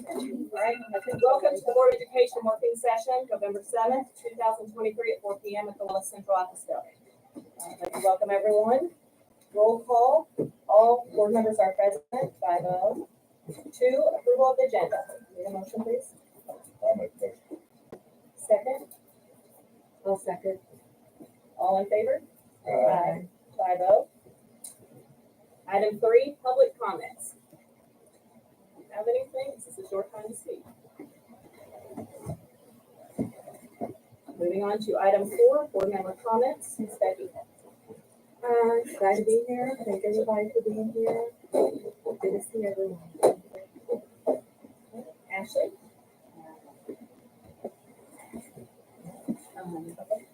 Right. Welcome to the Board of Education working session, November 7th, 2023 at 4 p.m. at the Willis Central Office Building. I'd like to welcome everyone. Roll call. All board members are present. 5-0. 2, approval of the agenda. Need a motion, please? I'll make the motion. Second? I'll second. All in favor? Aye. 5-0. Item 3, public comments. Have anything? This is your time to speak. Moving on to item 4, board member comments. Ms. Becky. Glad to be here. Thank everybody for being here. Good to see everyone. Ashley.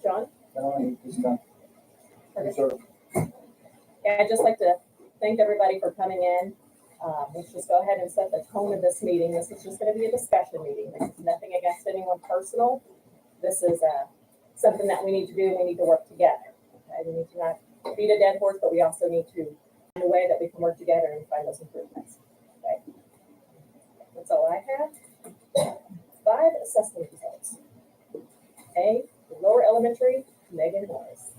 John. Yeah, I'd just like to thank everybody for coming in. Let's just go ahead and set the tone of this meeting. This is just going to be a discussion meeting. This is nothing against anyone personal. This is something that we need to do. We need to work together. Okay? We need to not beat a dead horse, but we also need to find a way that we can work together and find those improvements. Okay? That's all I have. 5 assessment results. A, lower elementary, Megan Morris.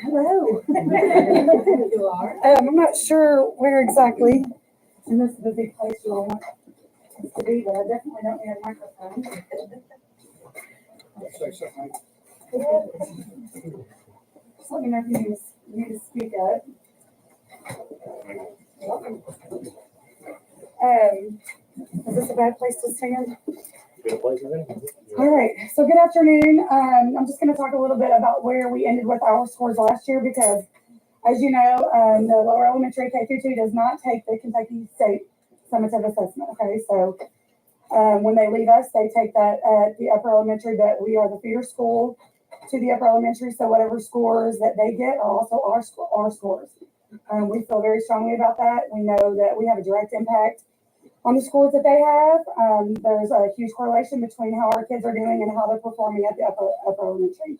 Hello. You are? I'm not sure where exactly, and this is a big place you all want us to be, but I definitely don't need a microphone. Say something. Just let me know if you need to speak up. Is this a bad place to stand? Good place of it. All right, so good afternoon. I'm just going to talk a little bit about where we ended with our scores last year because, as you know, the lower elementary K-2 does not take the Kentucky State summative assessment. Okay, so when they leave us, they take that at the upper elementary, but we are the feeder school to the upper elementary, so whatever scores that they get are also our scores. We feel very strongly about that. We know that we have a direct impact on the scores that they have. There's a huge correlation between how our kids are doing and how they're performing at the upper elementary.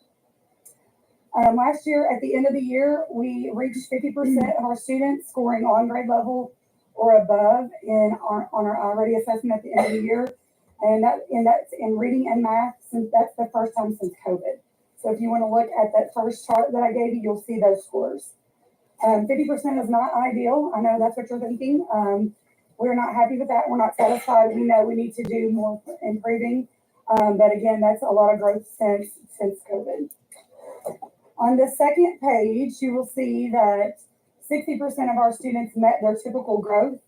Last year, at the end of the year, we reached 50% of our students scoring on grade level or above on our already assessment at the end of the year. And that's in reading and math, since that's the first time since COVID. So if you want to look at that first chart that I gave you, you'll see those scores. 50% is not ideal. I know that's what you're thinking. We're not happy with that. We're not satisfied. We know we need to do more improving. But again, that's a lot of growth since COVID. On the second page, you will see that 60% of our students met their typical growth.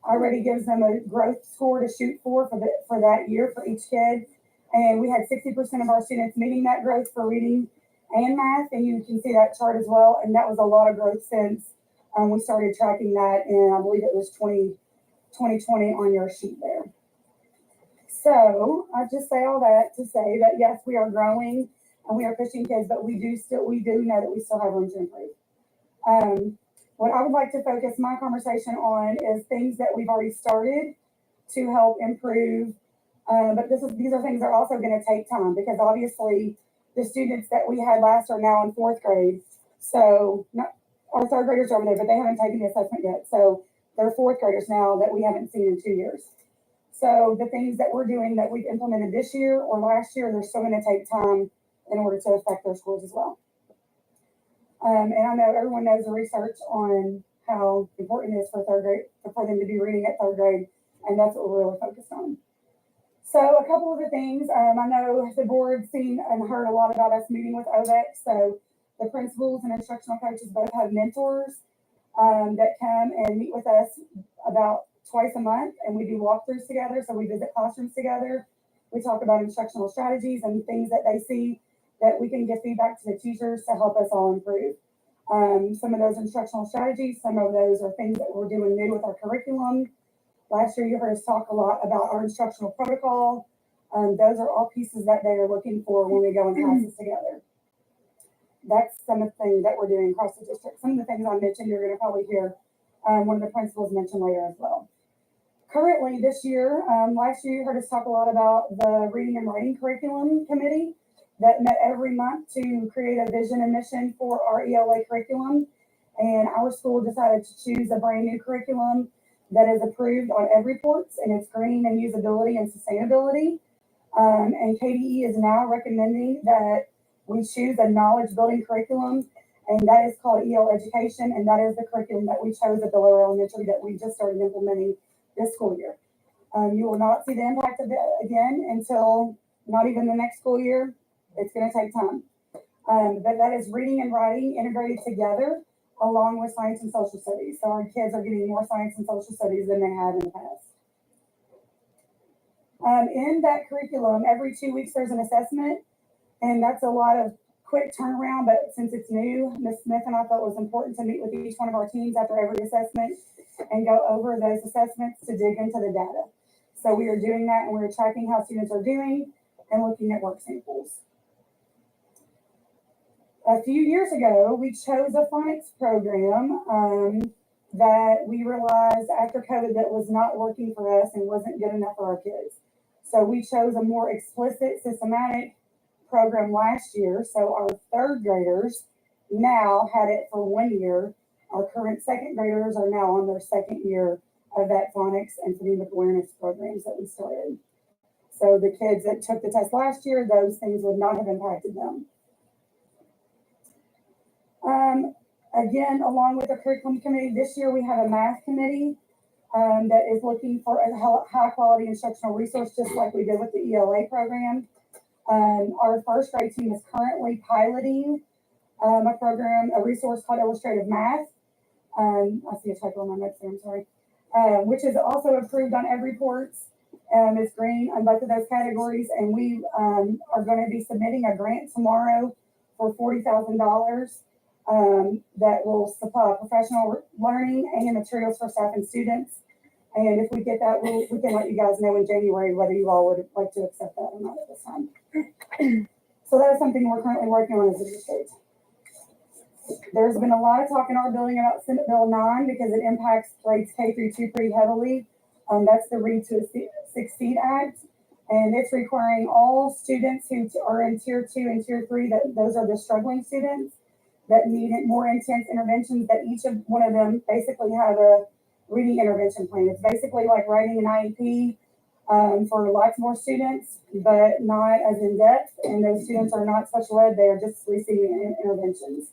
Already gives them a growth score to shoot for that year for each kid. And we had 60% of our students meeting that growth for reading and math. And you can see that chart as well. And that was a lot of growth since we started tracking that in, I believe it was 2020 on your sheet there. So I just say all that to say that yes, we are growing and we are pushing kids, but we do know that we still have room to improve. What I would like to focus my conversation on is things that we've already started to help improve. But these are things that are also going to take time because obviously the students that we had last are now in 4th grade. So our 3rd graders are over there, but they haven't taken the assessment yet. So they're 4th graders now that we haven't seen in 2 years. So the things that we're doing that we've implemented this year or last year, they're still going to take time in order to affect their schools as well. And I know everyone knows the research on how important it is for 3rd grade, for them to be reading at 3rd grade, and that's what we're really focused on. So a couple of the things, I know the board's seen and heard a lot about us meeting with OVEC. So the principals and instructional coaches both have mentors that come and meet with us about twice a month, and we do walkthroughs together. So we visit classrooms together. We talk about instructional strategies and things that they see that we can give feedback to the teachers to help us all improve. Some of those instructional strategies, some of those are things that we're doing new with our curriculum. Last year, you heard us talk a lot about our instructional protocol. Those are all pieces that they are looking for when we go in classes together. That's some of the things that we're doing across the district. Some of the things I mentioned, you're going to probably hear one of the principals mention later as well. Currently, this year, last year, you heard us talk a lot about the reading and writing curriculum committee that met every month to create a vision and mission for our ELA curriculum. And our school decided to choose a brand new curriculum that is approved on every reports, and it's green and usability and sustainability. And KDE is now recommending that we choose a knowledge building curriculum, and that is called EL Education, and that is the curriculum that we chose at the lower elementary that we just started implementing this school year. You will not see the impact of it again until not even the next school year. It's going to take time. But that is reading and writing integrated together along with science and social studies. So our kids are getting more science and social studies than they have in the past. In that curriculum, every 2 weeks there's an assessment, and that's a lot of quick turnaround, but since it's new, Ms. Smith and I felt it was important to meet with each one of our teams after every assessment and go over those assessments to dig into the data. So we are doing that, and we're tracking how students are doing and looking at work samples. A few years ago, we chose a phonics program that we realized after COVID that was not working for us and wasn't good enough for our kids. So we chose a more explicit, systematic program last year. So our third graders now had it for 1 year. Our current second graders are now on their second year of that phonics and phonemic awareness programs that we started. So the kids that took the test last year, those things would not have impacted them. Again, along with the curriculum committee, this year we have a math committee that is looking for a high quality instructional resource, just like we did with the ELA program. Our first grade team is currently piloting a program, a resource called Illustrative Math. I see a typo on my notes there, I'm sorry. Which is also approved on every reports. It's green on both of those categories, and we are going to be submitting a grant tomorrow for $40,000 that will supply professional learning and materials for staff and students. And if we get that, we can let you guys know in January whether you all would like to accept that or not at this time. So that is something we're currently working on as a district. There's been a lot of talk in our building about Senate Bill 9 because it impacts grades K through 2 pretty heavily. That's the Read to Succeed Act. And it's requiring all students who are in Tier 2 and Tier 3, that those are the struggling students that need more intense interventions, that each of one of them basically have a reading intervention plan. It's basically like writing an IEP for lots more students, but not as in depth. And those students are not special ed, they are just receiving interventions.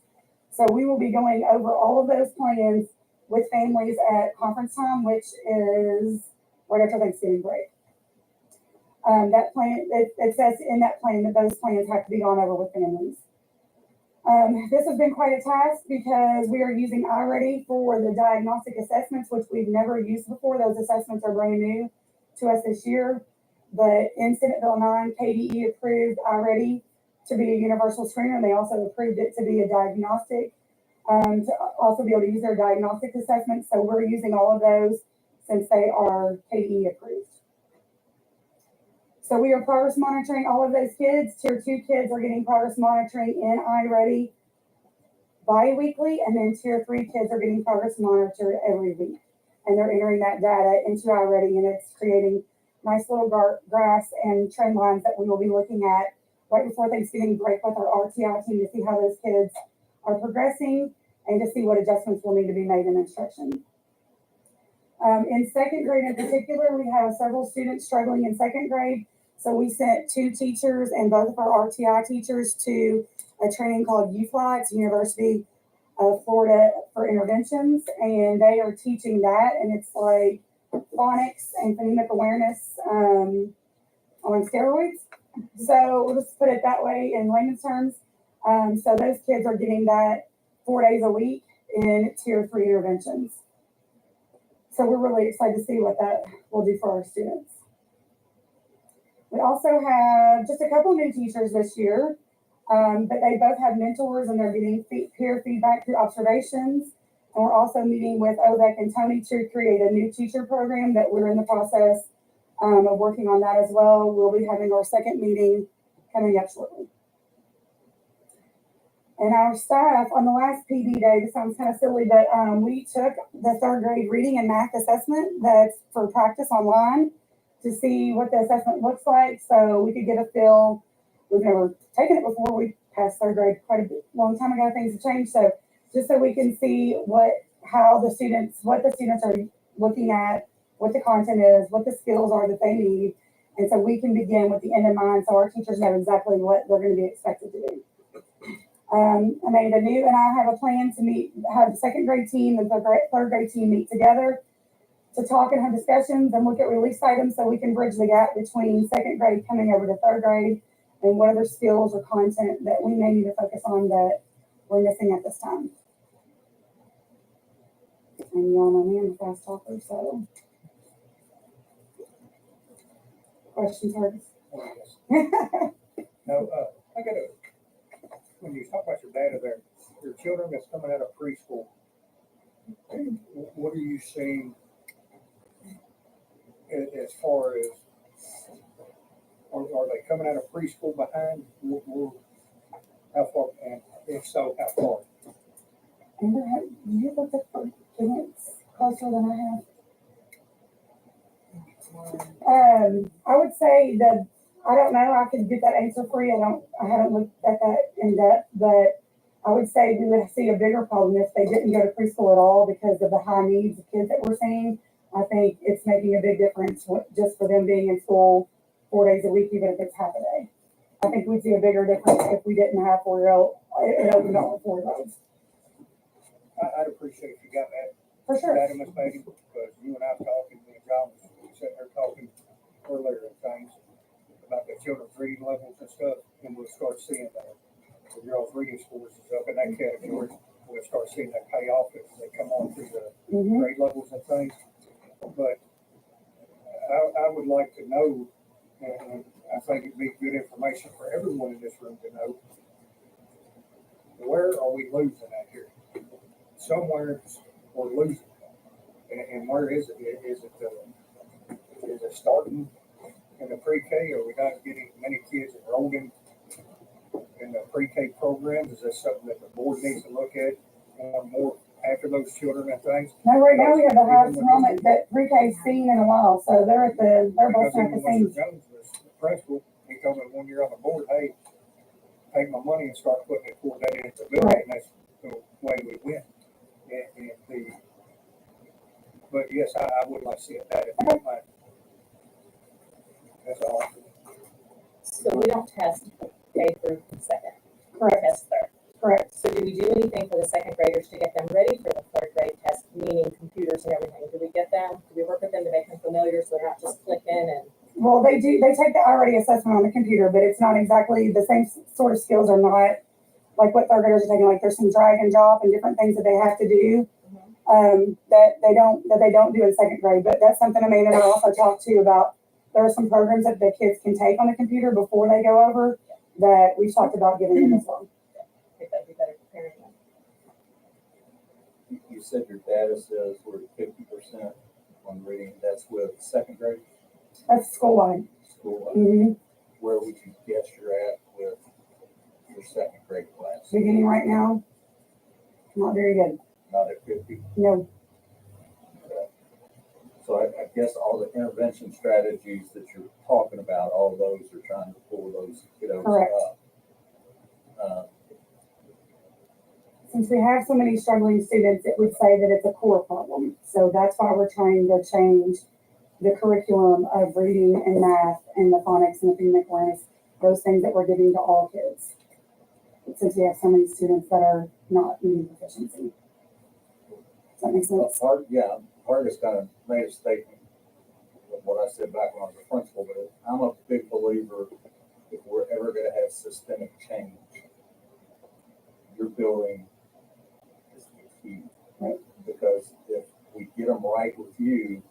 So we will be going over all of those plans with families at conference time, which is right after Thanksgiving break. That plan, it says in that plan that those plans have to be gone over with families. This has been quite a task because we are using iReady for the diagnostic assessments, which we've never used before. Those assessments are brand new to us this year. But in Senate Bill 9, KDE approved iReady to be a universal screener. They also approved it to be a diagnostic, to also be able to use their diagnostic assessments. So we're using all of those since they are KDE approved. So we are progress monitoring all of those kids. Tier 2 kids are getting progress monitoring in iReady bi-weekly, and then Tier 3 kids are getting progress monitored every week. And they're entering that data into iReady, and it's creating nice little graphs and trend lines that we will be looking at right before Thanksgiving break with our RTI team to see how those kids are progressing and to see what adjustments will need to be made in instruction. In second grade in particular, we have several students struggling in second grade. So we sent 2 teachers and both of our RTI teachers to a training called UFLI. It's University of Florida for Interventions, and they are teaching that, and it's like phonics and phonemic awareness on steroids. So we'll just put it that way in layman's terms. So those kids are getting that 4 days a week in Tier 3 interventions. So we're really excited to see what that will do for our students. We also have just a couple new teachers this year, but they both have mentors and they're getting peer feedback through observations. And we're also meeting with Ovek and Tony to create a new teacher program that we're in the process of working on that as well. We'll be having our second meeting coming up shortly. And our staff on the last PD day, this sounds kind of silly, but we took the third grade reading and math assessment that's for practice online to see what the assessment looks like so we could get a feel. We've never taken it before. We passed third grade quite a long time ago. Things have changed. So just so we can see what the students are looking at what the content is, what the skills are that they need. And so we can begin with the end in mind, so our teachers know exactly what they're gonna be expected to do. Amanda New and I have a plan to have the second grade team and the third grade team meet together to talk and have discussions and look at release items so we can bridge the gap between second grade coming over to third grade and what other skills or content that we may need to focus on that we're missing at this time. And y'all know me, I'm a fast talker, so. Questions, Harvis? No, I got a, when you talk about your data there, your children that's coming out of preschool, what are you seeing as far as, are they coming out of preschool behind? How far, and if so, how far? Amber, you looked at the kids closer than I have. I would say that, I don't know, I could get that answer for you. I haven't looked at that in depth, but I would say we would see a bigger problem if they didn't go to preschool at all because of the high needs of kids that we're seeing. I think it's making a big difference just for them being in school 4 days a week, even if it's half a day. I think we'd see a bigger difference if we didn't have 4-year-old, it opened up with 4-year-olds. I'd appreciate if you got that For sure. data, Ms. Beatty, because you and I talking, me and John was sitting there talking earlier and things about the children's reading levels and stuff, and we'll start seeing that. The girls' reading scores is up in that category. We'll start seeing that pay off as they come on through the grade levels and things. But I would like to know, and I think it'd be good information for everyone in this room to know, where are we losing at here? Somewhere we're losing. And where is it? Is it starting in the pre-K? Are we not getting many kids enrolled in the pre-K programs? Is that something that the board needs to look at more after those children and things? No, right now we have the highest enrollment that pre-K's seen in a while, so they're both Because at even the when same. Mr. Jones was the principal, he told me 1 year on the board, hey, take my money and start putting it toward that into the building, and that's the way we went. But yes, I would like to see that if you don't mind. That's all. So we don't test K through second, we Correct, test third. correct. So do we do anything for the second graders to get them ready for the third grade test, meaning computers and everything? Do we get them, do we work with them to make them familiar so they're not just clicking and? Well, they take the already assessment on the computer, but it's not exactly the same sort of skills are not like what third graders are taking. Like there's some drag and drop and different things that they have to do that they don't do in second grade. But that's something Amanda and I also talked to about. There are some programs that the kids can take on the computer before they go over that we've talked about giving them as well. I think that'd be better preparing them. You said your data says we're at 50% on reading. That's with second grade That's school-wide. school. Mm-hmm. Where would you guess you're at with your second grade class? Beginning right now, not very good. Not at 50. No. So I guess all the intervention strategies that you're talking about, all those are trying to pull those kiddos Correct. up. Since we have so many struggling students, it would say that it's a core problem. So that's why we're trying to change the curriculum of reading and math and the phonics and the phonemic awareness, those things that we're giving to all kids. Since we have so many students that are not meeting proficiency. Does that make sense? Hargus kind of made a statement of what I said back when I was a principal, but I'm a big believer if we're ever going to have systemic change, your building is the key. Right. Because if we get them right with you,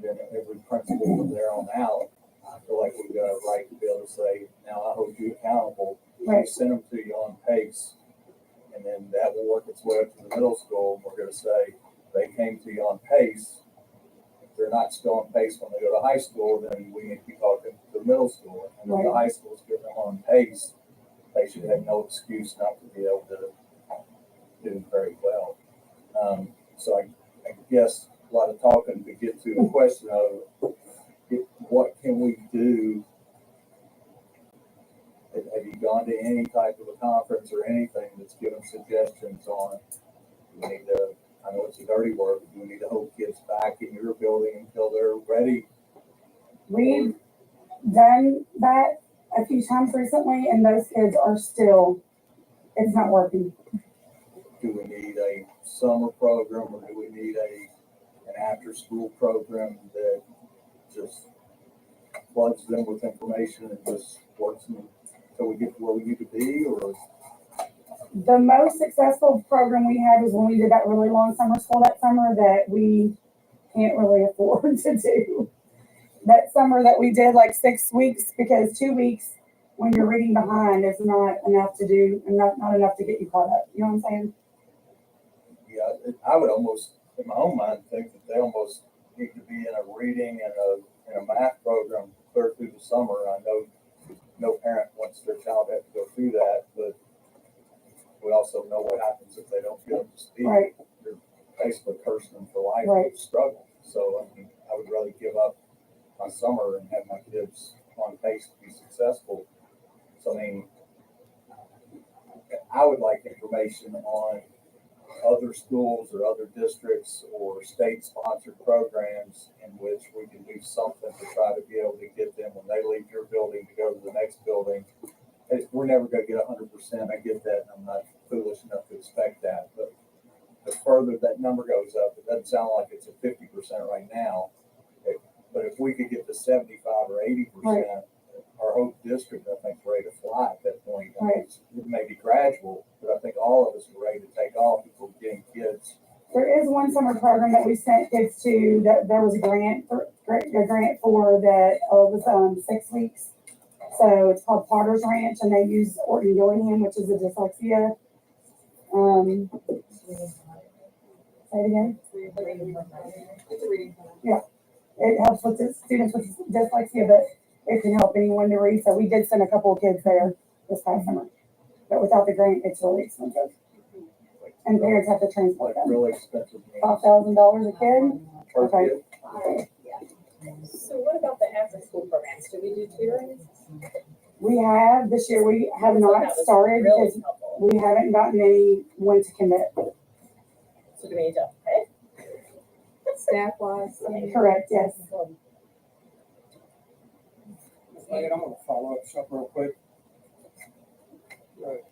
then every principal from there on out, I feel like we've got a right to be able to say, now I hold you accountable. Right. We send them to you on pace, and then that will work its way up to the middle school. And we're going to say, they came to you on pace. If they're not still on pace when they go to high school, then we need to be talking to the middle school. And if the high school is getting them on pace, they should have no excuse not to be able to do very well. So I guess a lot of talking to get to the question of what can we do? Have you gone to any type of a conference or anything that's given suggestions on we need to, I know it's a dirty word, but do we need to hold kids back in your building until they're ready? We've done that a few times recently, and those kids are still, it's not working. Do we need a summer program, or do we need an after-school program that just floods them with information and just works them until we get to where we need to be, or? The most successful program we had was when we did that really long summer school that summer that we can't really afford to do. That summer that we did like 6 weeks, because 2 weeks when you're reading behind is not enough to do, and not enough to get you caught up. You know what I'm saying? Yeah, I would almost, in my own mind, think that they almost need to be in a reading and a math program clear through the summer. I know no parent wants their child to have to go through that, but we also know what happens if they don't get up to speed. Right. You're basically cursing them for life Right. with struggle. So, I mean, I would rather give up my summer and have my kids on pace to be successful. So, I mean, I would like information on other schools or other districts or state-sponsored programs in which we can do something to try to be able to get them when they leave your building to go to the next building. We're never going to get 100%. I get that, and I'm not foolish enough to expect that. But the further that number goes up, it doesn't sound like it's at 50% right now. But if we could get to 75 or 80%, our whole district, I think, is ready to fly at that point. I mean, it may be gradual, but I think all of us are ready to take off if we're getting kids. There is one summer program that we sent kids to that there was a grant for that was 6 weeks. So it's called Potter's Ranch, and they use Orton Gillingham, which is a dyslexia. Say it again. Yeah, it helps with the students with dyslexia, but it can help anyone to read. So we did send a couple of kids there this past summer, but without the grant, it's really expensive, and parents have to transport Like them. really expensive. $5,000 a kid. Per Okay. kid. So what about the after-school programs? Do we do tutoring? We have this year. We have That not was started really because helpful. we haven't gotten anyone to commit. So do we need to pay? Staff-wise, Correct. Yes. Megan, I'm gonna follow up something real quick.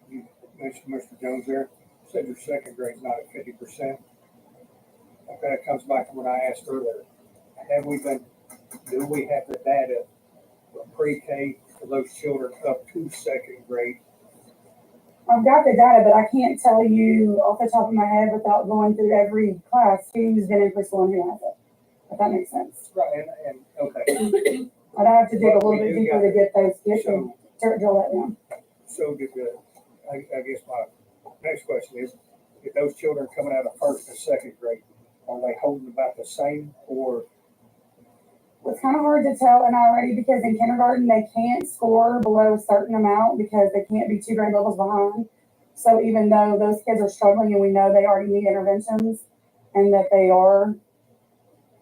You mentioned Mr. Jones there, said your second grade's not at 50%. Okay, that comes back to what I asked earlier. Do we have the data from pre-K for those children up to second grade? I've got the data, but I can't tell you off the top of my head without going through every class who's been in preschool and who hasn't. If that makes sense. Right, and, okay, I'd have to dig a little We bit do deeper got to get those, so, drill that down. so did I guess my next question is, if those children coming out of first and second grade, are they holding about the same, or It's kind of hard to tell and already because in kindergarten, they can't score below a certain amount because they can't be 2 grade levels behind. So even though those kids are struggling and we know they already need interventions and that they are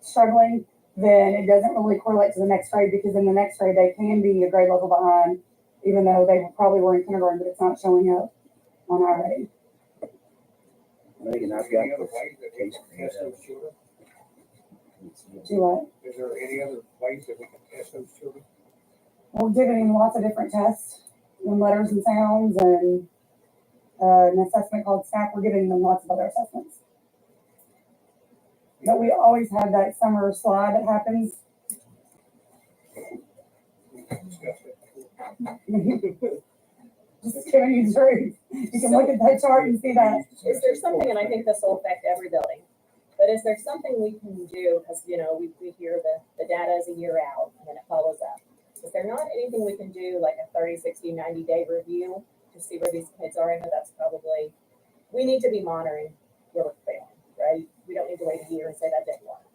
struggling, then it doesn't really correlate to the next grade because in the next grade, they can be a grade level behind, even though they probably were in kindergarten, but it's not showing up on our grade. Megan, I've any got other ways that we can test those children? Do what? Is there any other ways that we can test those children? We're giving lots of different tests and letters and sounds and an assessment called SNAP. We're giving them lots of other assessments. But we always have that summer slide that happens. Discuss it. Just giving you the truth. You can look at that chart and see that. Is there something, and I think this will affect every building, but is there something we can do, because, you know, we hear the data is a year out and then it follows up. Is there not anything we can do, like a 30, 60, 90-day review to see where these kids are? I know that's probably, we need to be monitoring where we're failing, right? We don't need to wait a year and say that didn't work.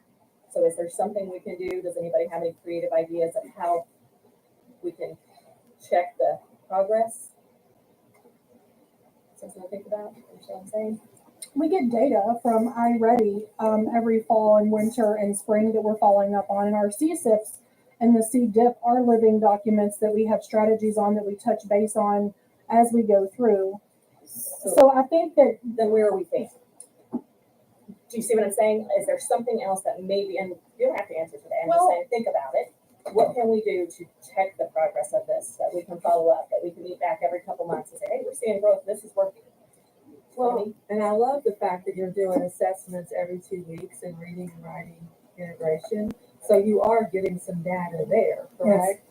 So is there something we can do? Does anybody have any creative ideas of how we can check the progress? Something to think about, you know what I'm saying? we get data from iReady every fall and winter and spring that we're following up on. And our CSIPs and the CDIP are living documents that we have strategies on that we touch base on as we go through. So I think that Then where are we failing? do you see what I'm saying? Is there something else that maybe, and you don't have to answer today, I'm just Well- saying, think about it. What can we do to check the progress of this, that we can follow up, that we can meet back every couple months and say, hey, we're seeing growth, this is working? Well, and I love the fact that you're doing assessments every 2 weeks and reading and writing integration. So you are getting some data there, correct?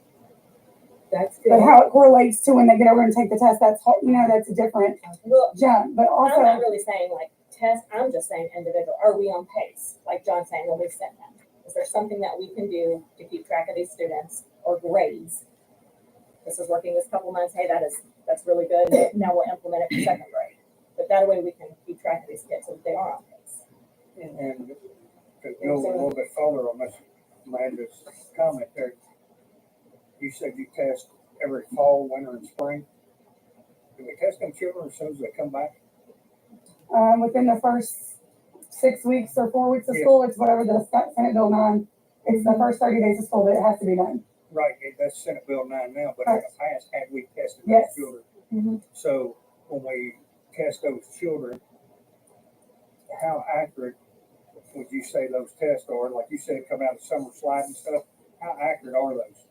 That's good. But how it correlates to when they get over and take the test, that's, that's a different Well, jump. But I'm not also, really saying like test, I'm just saying individual, are we on pace? Like John's saying, when we send them, is there something that we can do to keep track of these students or grades? This is working this couple months, hey, that's really good, now we'll implement it for second grade. But that way we can keep track of these kids so that they are on pace. And to go a little bit further on this, Amanda's comment there, you said you test every fall, winter, and spring. Do we test them children as soon as they come back? within the first 6 weeks or 4 weeks of Yeah. school, it's whatever the Senate Bill 9, it's the first 30 days of school that it has to be done. Right, that's Senate Bill 9 now, but in the past, had we tested those Yes. children? Mhm. So when we test those children, how accurate would you say those tests are? Like you said, come out of summer slide and stuff. How accurate are those?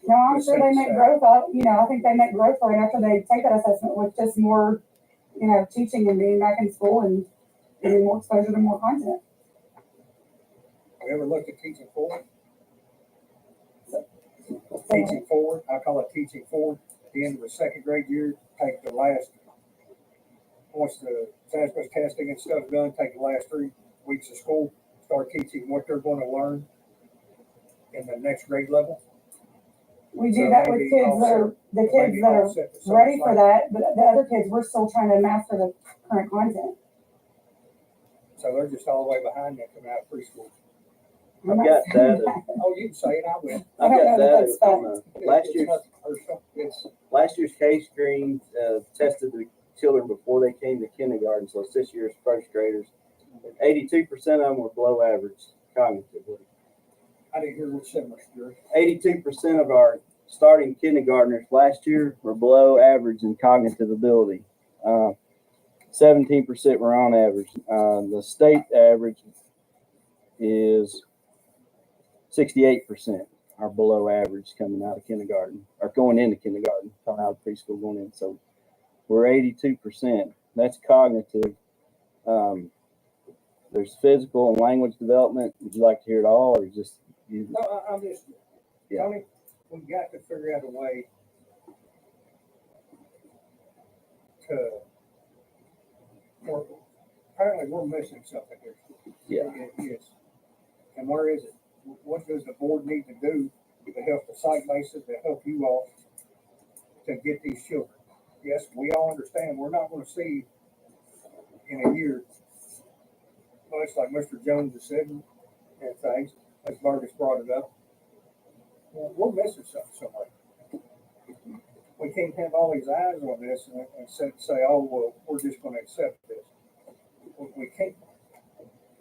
No, I'm sure they make growth up, I think they make growth right after they take that assessment with just more, teaching and being back in school and getting more exposure to more content. Have you ever looked at teaching forward? So- Teaching forward, I call it teaching forward. At the end of the second grade year, take the last, once the SASBS testing and stuff done, take the last 3 weeks of school, start teaching what they're going to learn in the next grade level. We do So that with maybe kids that are, the kids Maybe that are offset the summer ready for slide. that, but the other kids, we're still trying to master the current content. So they're just all the way behind that coming out of preschool. I'm I've not got saying data. Oh, you can say it, I will. I I've don't got know that data that's from last It's year's nothing personal. It's, last year's K-Screen tested the children before they came to kindergarten, so it's this year's first graders. 82% of them were below average cognitively. I didn't hear what said, Mr. Drury. 82% of our starting kindergartners last year were below average in cognitive ability. 17% were on average. The state average is 68% are below average coming out of kindergarten or going into kindergarten, coming out of preschool going in. So we're 82%. That's cognitive. There's physical and language development. Would you like to hear it all, or just you? No, I'm just, Yeah. Tony, we've got to figure out a way to, apparently we're missing something here. Yeah. Yes. And where is it? What does the board need to do to help the site bases, to help you all to get these children? Yes, we all understand, we're not gonna see in a year, much like Mr. Jones has said and things, as Marcus brought it up. Well, we're missing something somewhere. We can't have all these eyes on this and say, oh, well, we're just gonna accept this. We can't.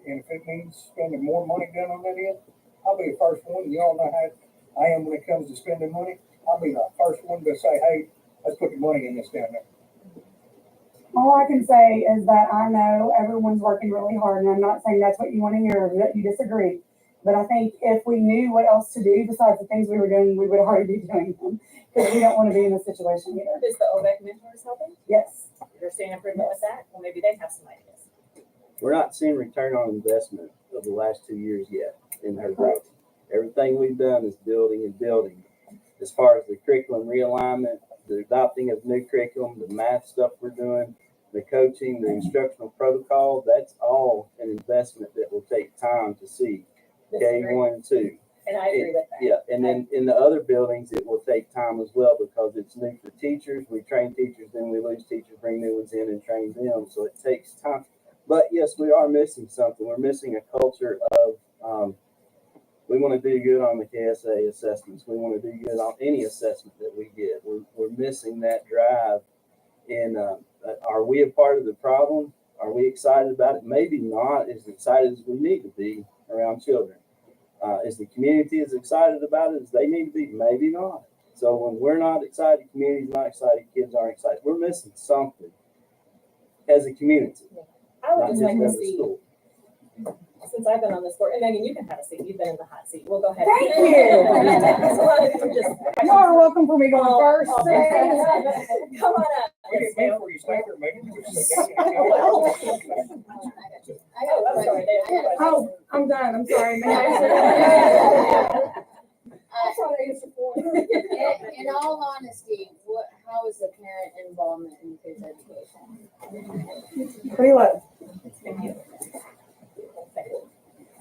And if it means spending more money down on that end, I'll be the first one. You all know how I am when it comes to spending money. I'll be the first one to say, hey, let's put the money in this down there. All I can say is that I know everyone's working really hard, and I'm not saying that's what you want to hear or that you disagree. But I think if we knew what else to do besides the things we were doing, we would already be doing them, because we don't want to be in this situation either. Is the OVEC mentors helping? Yes. You're seeing improvement with that? Well, maybe they have some ideas. We're not seeing return on investment of the last 2 years yet in her growth. Everything we've done is building and building. As far as the curriculum realignment, the adopting of new curriculum, the math stuff we're doing, the coaching, the instructional protocol, that's all an investment that will take time to see. Disagree. K1, 2. And I agree with that. Yeah, and then in the other buildings, it will take time as well because it's new for teachers. We train teachers, then we lose teachers, bring new ones in and train them. So it takes time. But yes, we are missing something. We're missing a culture of, we want to do good on the KSA assessments. We want to do good on any assessment that we get. We're missing that drive. And are we a part of the problem? Are we excited about it? Maybe not as excited as we need to be around children. Is the community as excited about it as they need to be? Maybe not. So when we're not excited, community's not excited, kids aren't excited. We're missing something as a community. I would Not just just like to as a see school. since I've been on this board, and Megan, you can have a seat, you've been in the hot seat, we'll go ahead. Thank you. There's a lot of you just. You are welcome for me going Oh, first. oh, come on up. We didn't pay for you, stay here, maybe you should sit down. Oh, I I'm sorry, Dave. Oh, I'm done, I'm sorry. I'll try to answer for you. In all honesty, how is the parent involvement in kids' education? Pretty low.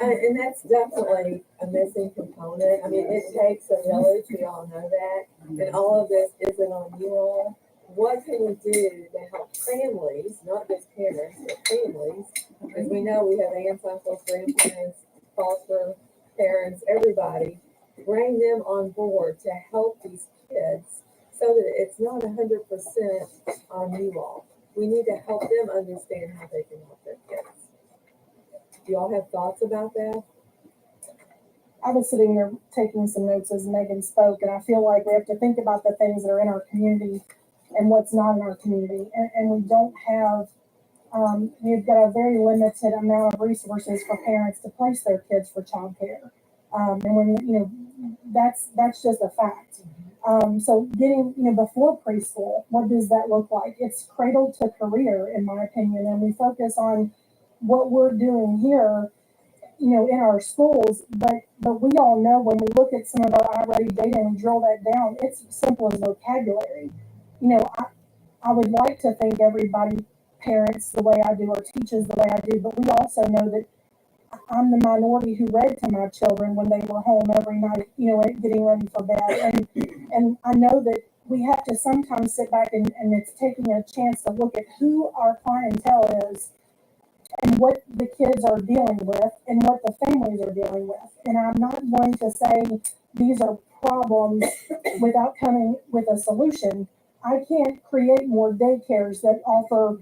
And that's definitely a missing component. I mean, it takes a village, we all know that. And all of this isn't on you all. What can we do to help families, not just parents, but families? Because we know we have aunts, uncles, grandparents, foster parents, everybody. Bring them on board to help these kids so that it's not 100% on you all. We need to help them understand how they can help their kids. Do you all have thoughts about that? I was sitting there taking some notes as Megan spoke, and I feel like we have to think about the things that are in our community and what's not in our community. And we don't have, we've got a very limited amount of resources for parents to place their kids for childcare. And when, that's just a fact. So getting, before preschool, what does that look like? It's cradle to career, in my opinion, and we focus on what we're doing here, in our schools, but we all know when we look at some of our iReady data and drill that down, it's simple as vocabulary. I would like to think everybody parents the way I do or teaches the way I do, but we also know that I'm the minority who read to my children when they were home every night, getting ready for bed. And I know that we have to sometimes sit back and it's taking a chance to look at who our clientele is and what the kids are dealing with and what the families are dealing with. And I'm not going to say these are problems without coming with a solution. I can't create more daycares that offer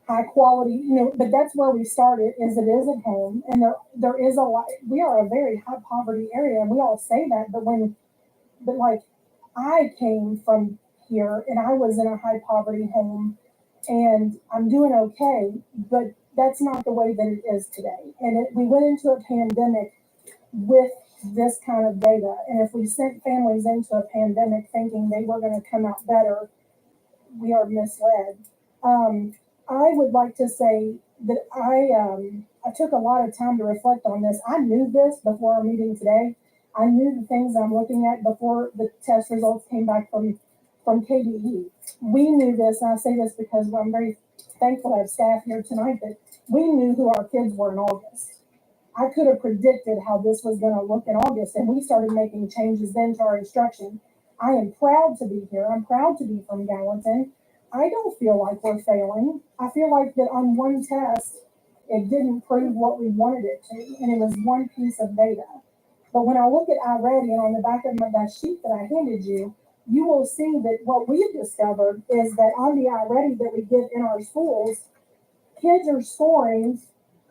high quality, but that's where we started, is it is at home. And there is a lot, we are a very high poverty area, and we all say that, but I came from here and I was in a high poverty home and I'm doing okay, but that's not the way that it is today. And we went into a pandemic with this kind of data. And if we sent families into a pandemic thinking they were going to come out better, we are misled. I would like to say that I took a lot of time to reflect on this. I knew this before our meeting today. I knew the things I'm looking at before the test results came back from KDE. We knew this, and I say this because I'm very thankful to have staff here tonight, that we knew who our kids were in August. I could have predicted how this was going to look in August, and we started making changes then to our instruction. I am proud to be here. I'm proud to be from Gallatin. I don't feel like we're failing. I feel like that on one test, it didn't prove what we wanted it to, and it was one piece of data. But when I look at iReady and on the back of that sheet that I handed you, you will see that what we've discovered is that on the iReady that we give in our schools, kids are scoring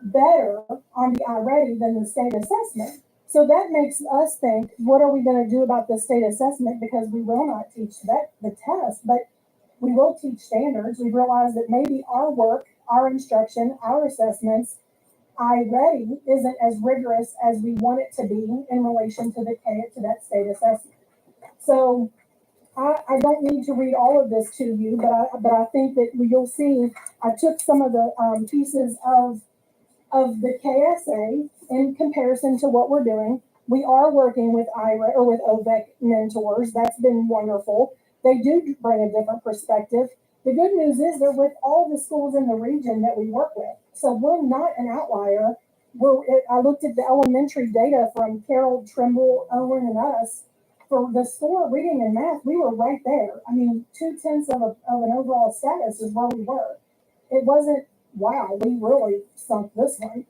better on the iReady than the state assessment. So that makes us think, what are we going to do about the state assessment? Because we will not teach the test, but we will teach standards. We realize that maybe our work, our instruction, our assessments, iReady isn't as rigorous as we want it to be in relation to that state assessment. So I don't need to read all of this to you, but I think that you'll see I took some of the pieces of the KSA in comparison to what we're doing. We are working with with OVEC mentors. That's been wonderful. They do bring a different perspective. The good news is they're with all the schools in the region that we work with. So we're not an outlier. I looked at the elementary data from Carroll, Trimble, Owen, and us. For the score of reading and math, we were right there. I mean, 0.2 of an overall status is where we were. It wasn't, wow, we really sunk this one.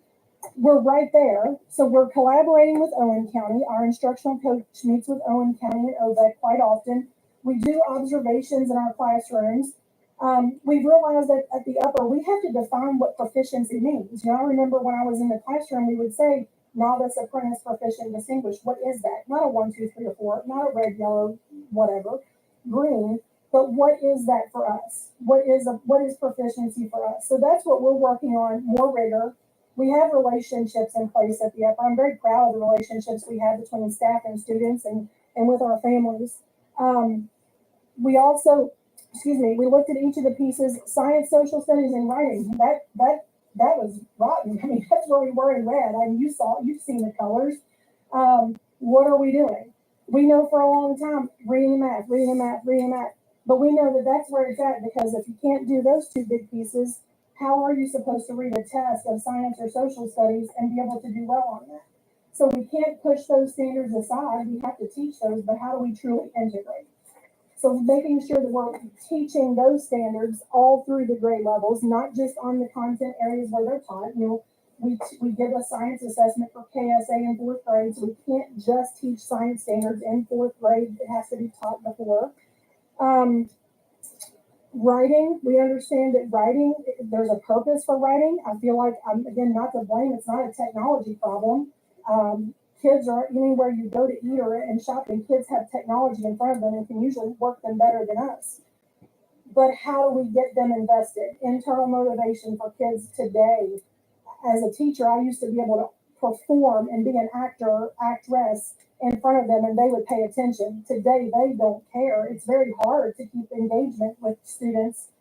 We're right there. So we're collaborating with Owen County. Our instructional coach meets with Owen County and OVEC quite often. We do observations in our classrooms. We've realized that at the upper, we have to define what proficiency means. I remember when I was in the classroom, we would say, novice, apprentice, proficient, distinguished. What is that? Not a 1, 2, 3, or 4, not a red, yellow, whatever, green, but what is that for us? What is proficiency for us? So that's what we're working on, more rigor. we have relationships in place at the upper. I'm very proud of the relationships we have between staff and students and with our families. We also, we looked at each of the pieces, science, social studies, and writing. That was rotten. I mean, that's where we were in red. I mean, you've seen the colors. What are we doing? We know for a long time, reading and math, reading and math, reading and math. But we know that that's where it's at, because if you can't do those two big pieces, how are you supposed to read a test of science or social studies and be able to do well on that? So we can't push those standards aside. We have to teach those, but how do we truly integrate? So making sure that we're teaching those standards all through the grade levels, not just on the content areas where they're taught. You know, we give a science assessment for KSA in fourth grade, so we can't just teach science standards in fourth grade. It has to be taught before. Writing, we understand that writing, there's a purpose for writing. I feel like, again, not to blame, it's not a technology problem. Kids are, anywhere you go to eat or in shopping, kids have technology in front of them and can usually work them better than us. But how do we get them invested? Internal motivation for kids today. As a teacher, I used to be able to perform and be an actor, actress in front of them, and they would pay attention. Today, they don't care. It's very hard to keep engagement with students.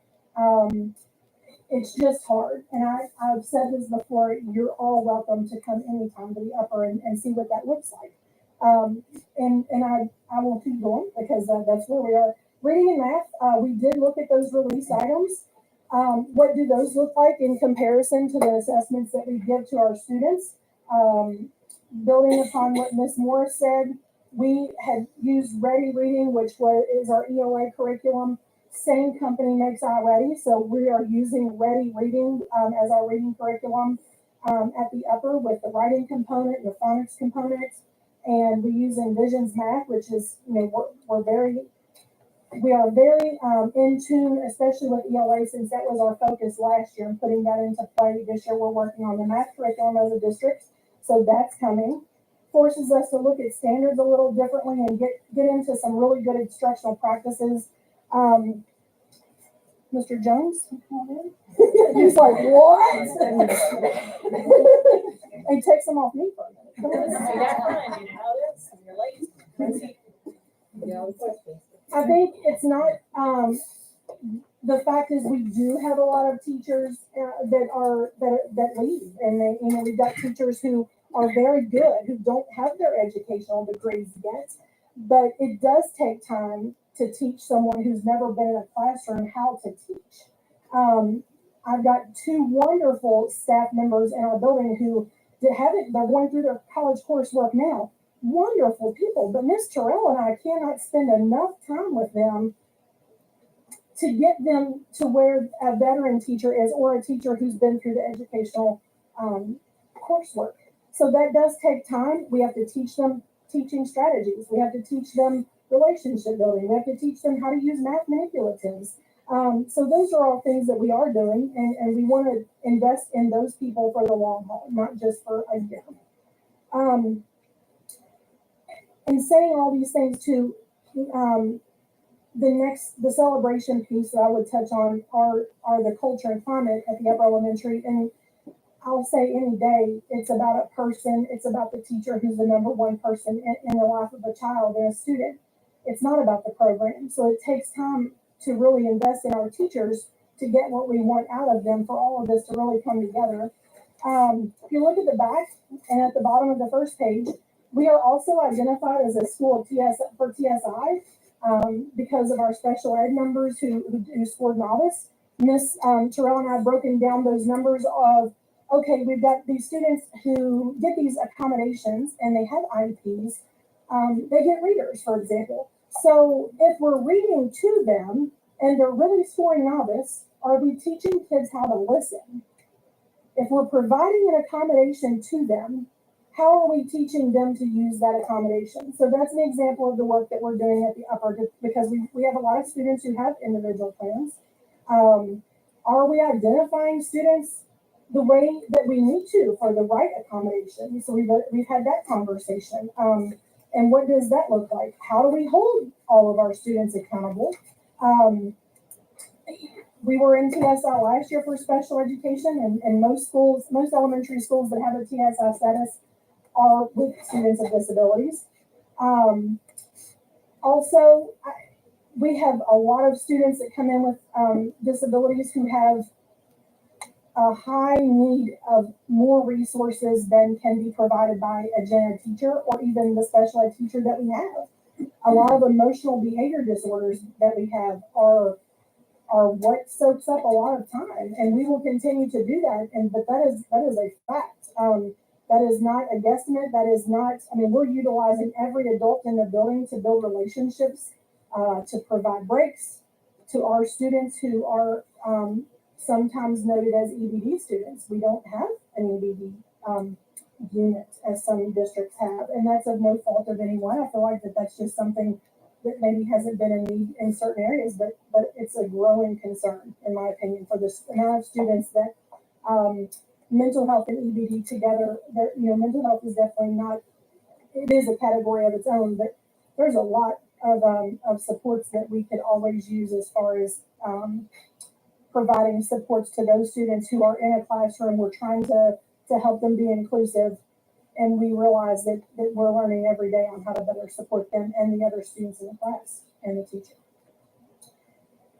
It's just hard. And I've said this before, you're all welcome to come anytime to the upper and see what that looks like. And I will keep going because that's where we are. Reading and math, we did look at those release items. What do those look like in comparison to the assessments that we give to our students? Building upon what Ms. Morris said, we had used Ready Reading, which is our ELA curriculum. Same company makes iReady, so we are using Ready Reading as our reading curriculum at the upper, with the writing component and the phonics component, and we use Envisions Math, which is, you know, we are very in tune, especially with ELA, since that was our focus last year, and putting that into play this year. We're working on the math curriculum as a district, so that's coming. Forces us to look at standards a little differently and get into some really good instructional practices. Mr. Jones, he's like, what? He takes them off me for a minute. See that fun, you know how it is, you're late. Yeah, I think it's not, the fact is we do have a lot of teachers that leave, and they, you know, we've got teachers who are very good, who don't have their educational degrees yet, but it does take time to teach someone who's never been in a classroom how to teach. I've got two wonderful staff members in our building who they're going through their college coursework now. Wonderful people, but Miss Terrell and I cannot spend enough time with them to get them to where a veteran teacher is, or a teacher who's been through the educational coursework. So that does take time. We have to teach them teaching strategies. We have to teach them relationship building. We have to teach them how to use math manipulatives. So those are all things that we are doing, and we want to invest in those people for the long haul, not just for a year. And saying all these things too, the celebration piece that I would touch on are the culture and climate at the upper elementary. And I'll say any day, it's about a person. It's about the teacher who's the number one person in the life of a child and a student. It's not about the program. So it takes time to really invest in our teachers to get what we want out of them, for all of this to really come together. If you look at the back and at the bottom of the first page, we are also identified as a school for TSI because of our special ed numbers who scored novice. Miss Terrell and I have broken down those numbers of, okay, we've got these students who get these accommodations and they have IEPs. They get readers, for example. So if we're reading to them and they're really scoring novice, are we teaching kids how to listen? If we're providing an accommodation to them, how are we teaching them to use that accommodation? So that's an example of the work that we're doing at the upper, because we have a lot of students who have individual plans. Are we identifying students the way that we need to for the right accommodation? So we've had that conversation. And what does that look like? How do we hold all of our students accountable? we were in TSI last year for special education, and most schools, most elementary schools that have a TSI status are with students with disabilities. Also, we have a lot of students that come in with disabilities who have a high need of more resources than can be provided by a gen ed teacher or even the special ed teacher that we have. A lot of emotional behavior disorders that we have are what soaks up a lot of time, and we will continue to do that. But that is a fact. That is not a guesstimate. That is not. I mean, we're utilizing every adult in the building to build relationships, to provide breaks to our students who are sometimes noted as EBD students. We don't have an EBD unit as some districts have, and that's of no fault of anyone. I feel like that's just something that maybe hasn't been a need in certain areas, but it's a growing concern, in my opinion, for the amount of students that mental health and EBD together. Mental health is definitely not. It is a category of its own, but there's a lot of supports that we could always use as far as providing supports to those students who are in a classroom. We're trying to help them be inclusive, and we realize that we're learning every day on how to better support them and the other students in the class and the teacher.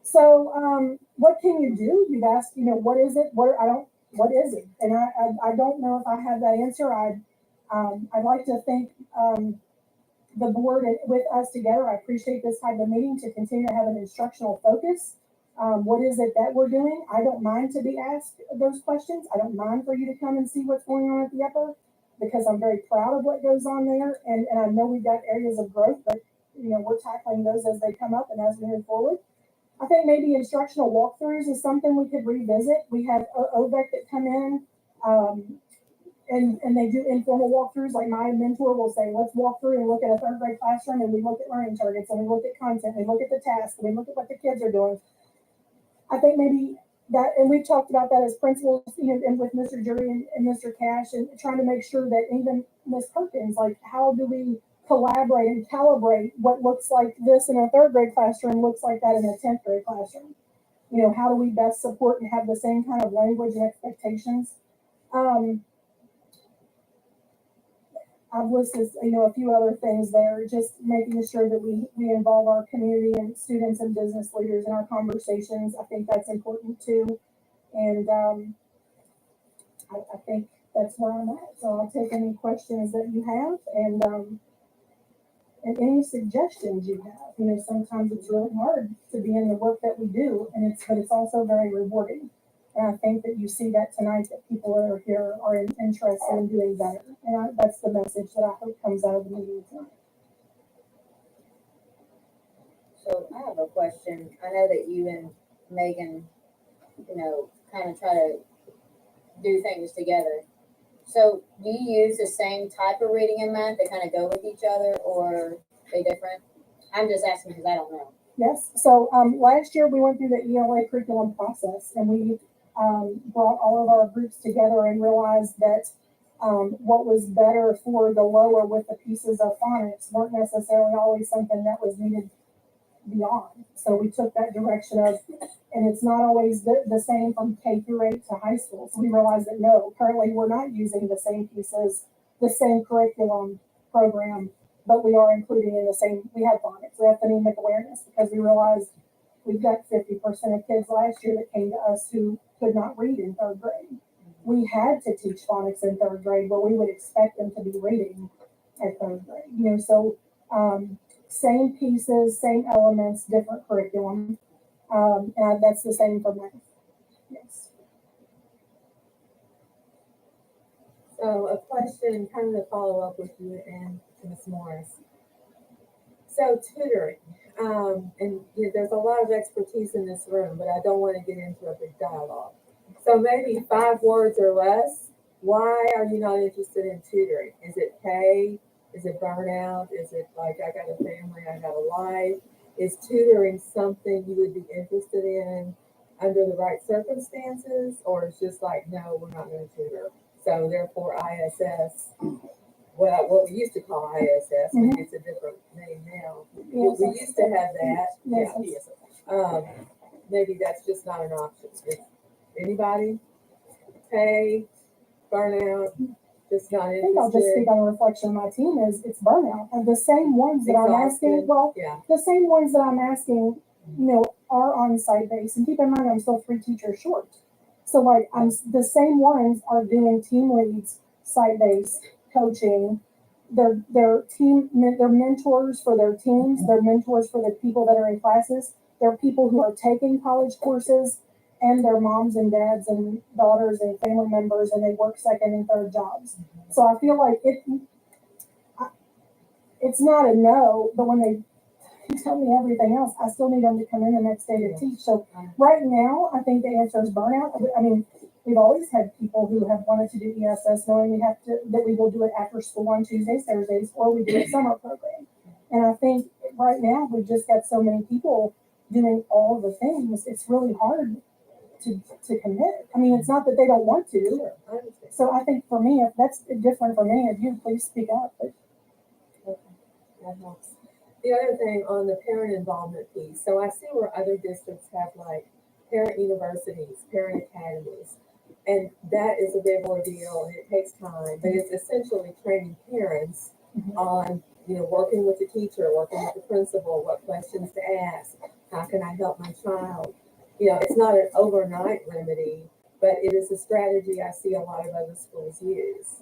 So, what can you do? You've asked, what is it? What is it? And I don't know if I have that answer. I'd like to thank the board with us together. I appreciate this type of meeting to continue to have an instructional focus. What is it that we're doing? I don't mind to be asked those questions. I don't mind for you to come and see what's going on at the upper, because I'm very proud of what goes on there. And I know we've got areas of growth, but we're tackling those as they come up and as we move forward. I think maybe instructional walkthroughs is something we could revisit. We have OVEC that come in and they do informal walkthroughs. Like my mentor will say, let's walk through and look at a third grade classroom, and we look at learning targets, and we look at content, and we look at the tasks, and we look at what the kids are doing. I think maybe that, and we've talked about that as principals, and with Mr. Jury and Mr. Cash, and trying to make sure that even Ms. Perkins, like, how do we collaborate and calibrate what looks like this in a third grade classroom looks like that in a 10th grade classroom? How do we best support and have the same kind of language and expectations? I've listed, a few other things there, just making sure that we involve our community and students and business leaders in our conversations. I think that's important too. And I think that's where I'm at. So I'll take any questions that you have and any suggestions you have. Sometimes it's really hard to be in the work that we do, but it's also very rewarding. And I think that you see that tonight, that people that are here are interested in doing better. And that's the message that I hope comes out of the meeting tonight. So I have a question. I know that you and Megan, kind of try to do things together. So do you use the same type of reading and math that kind of go with each other, or are they different? I'm just asking because I don't know. Yes. So last year we went through the ELA curriculum process, and we brought all of our groups together and realized that what was better for the lower with the pieces of phonics weren't necessarily always something that was needed beyond. So we took that direction and it's not always the same from K through 8 to high school. So we realized that no, currently we're not using the same pieces, the same curriculum program, but we are including in the same, we have phonics, we have phonemic awareness, because we realized we've got 50% of kids last year that came to us who could not read in third grade. We had to teach phonics in third grade, but we would expect them to be reading at third grade. So same pieces, same elements, different curriculum. And that's the same for math. Yes. So a question, kind of to follow up with you and Ms. Morris. So tutoring, and there's a lot of expertise in this room, but I don't want to get into a big dialogue. So maybe 5 words or less. Why are you not interested in tutoring? Is it pay? Is it burnout? Is it like, I got a family, I got a life? Is tutoring something you would be interested in under the right circumstances? Or it's just like, no, we're not going to tutor. So therefore ISS, what we used to call ISS, maybe it's a different name now. We used to have that. Yes. maybe that's just not an option. Is anybody? Pay, burnout, just not I think I'll just interested? speak on a reflection of my team is it's burnout. And the same ones that I'm asking, Exhausted. well, Yeah, the same ones that I'm asking, are on site base. And keep in mind, I'm still 3 teachers short. So like, the same ones are doing team leads, site base, coaching. They're mentors for their teams. They're mentors for the people that are in classes. They're people who are taking college courses and their moms and dads and daughters and family members, and they work second and third jobs. So I feel like it's not a no, but when they tell me everything else, I still need them to come in the next day to teach. So right now, I think the answer is burnout. I mean, we've always had people who have wanted to do ESS, knowing that we will do it after school on Tuesdays, Thursdays, or we do a summer program. And I think right now, we've just got so many people doing all of the things, it's really hard to commit. I mean, it's not that they don't want to. sure, I understand. So I think for me, if that's different for many of you, please speak up. But That helps. The other thing on the parent involvement piece, so I see where other districts have like parent universities, parent academies, and that is a big ordeal and it takes time, but it's essentially training parents on, working with the teacher, working with the principal, what questions to ask, how can I help my child? It's not an overnight remedy, but it is a strategy I see a lot of other schools use.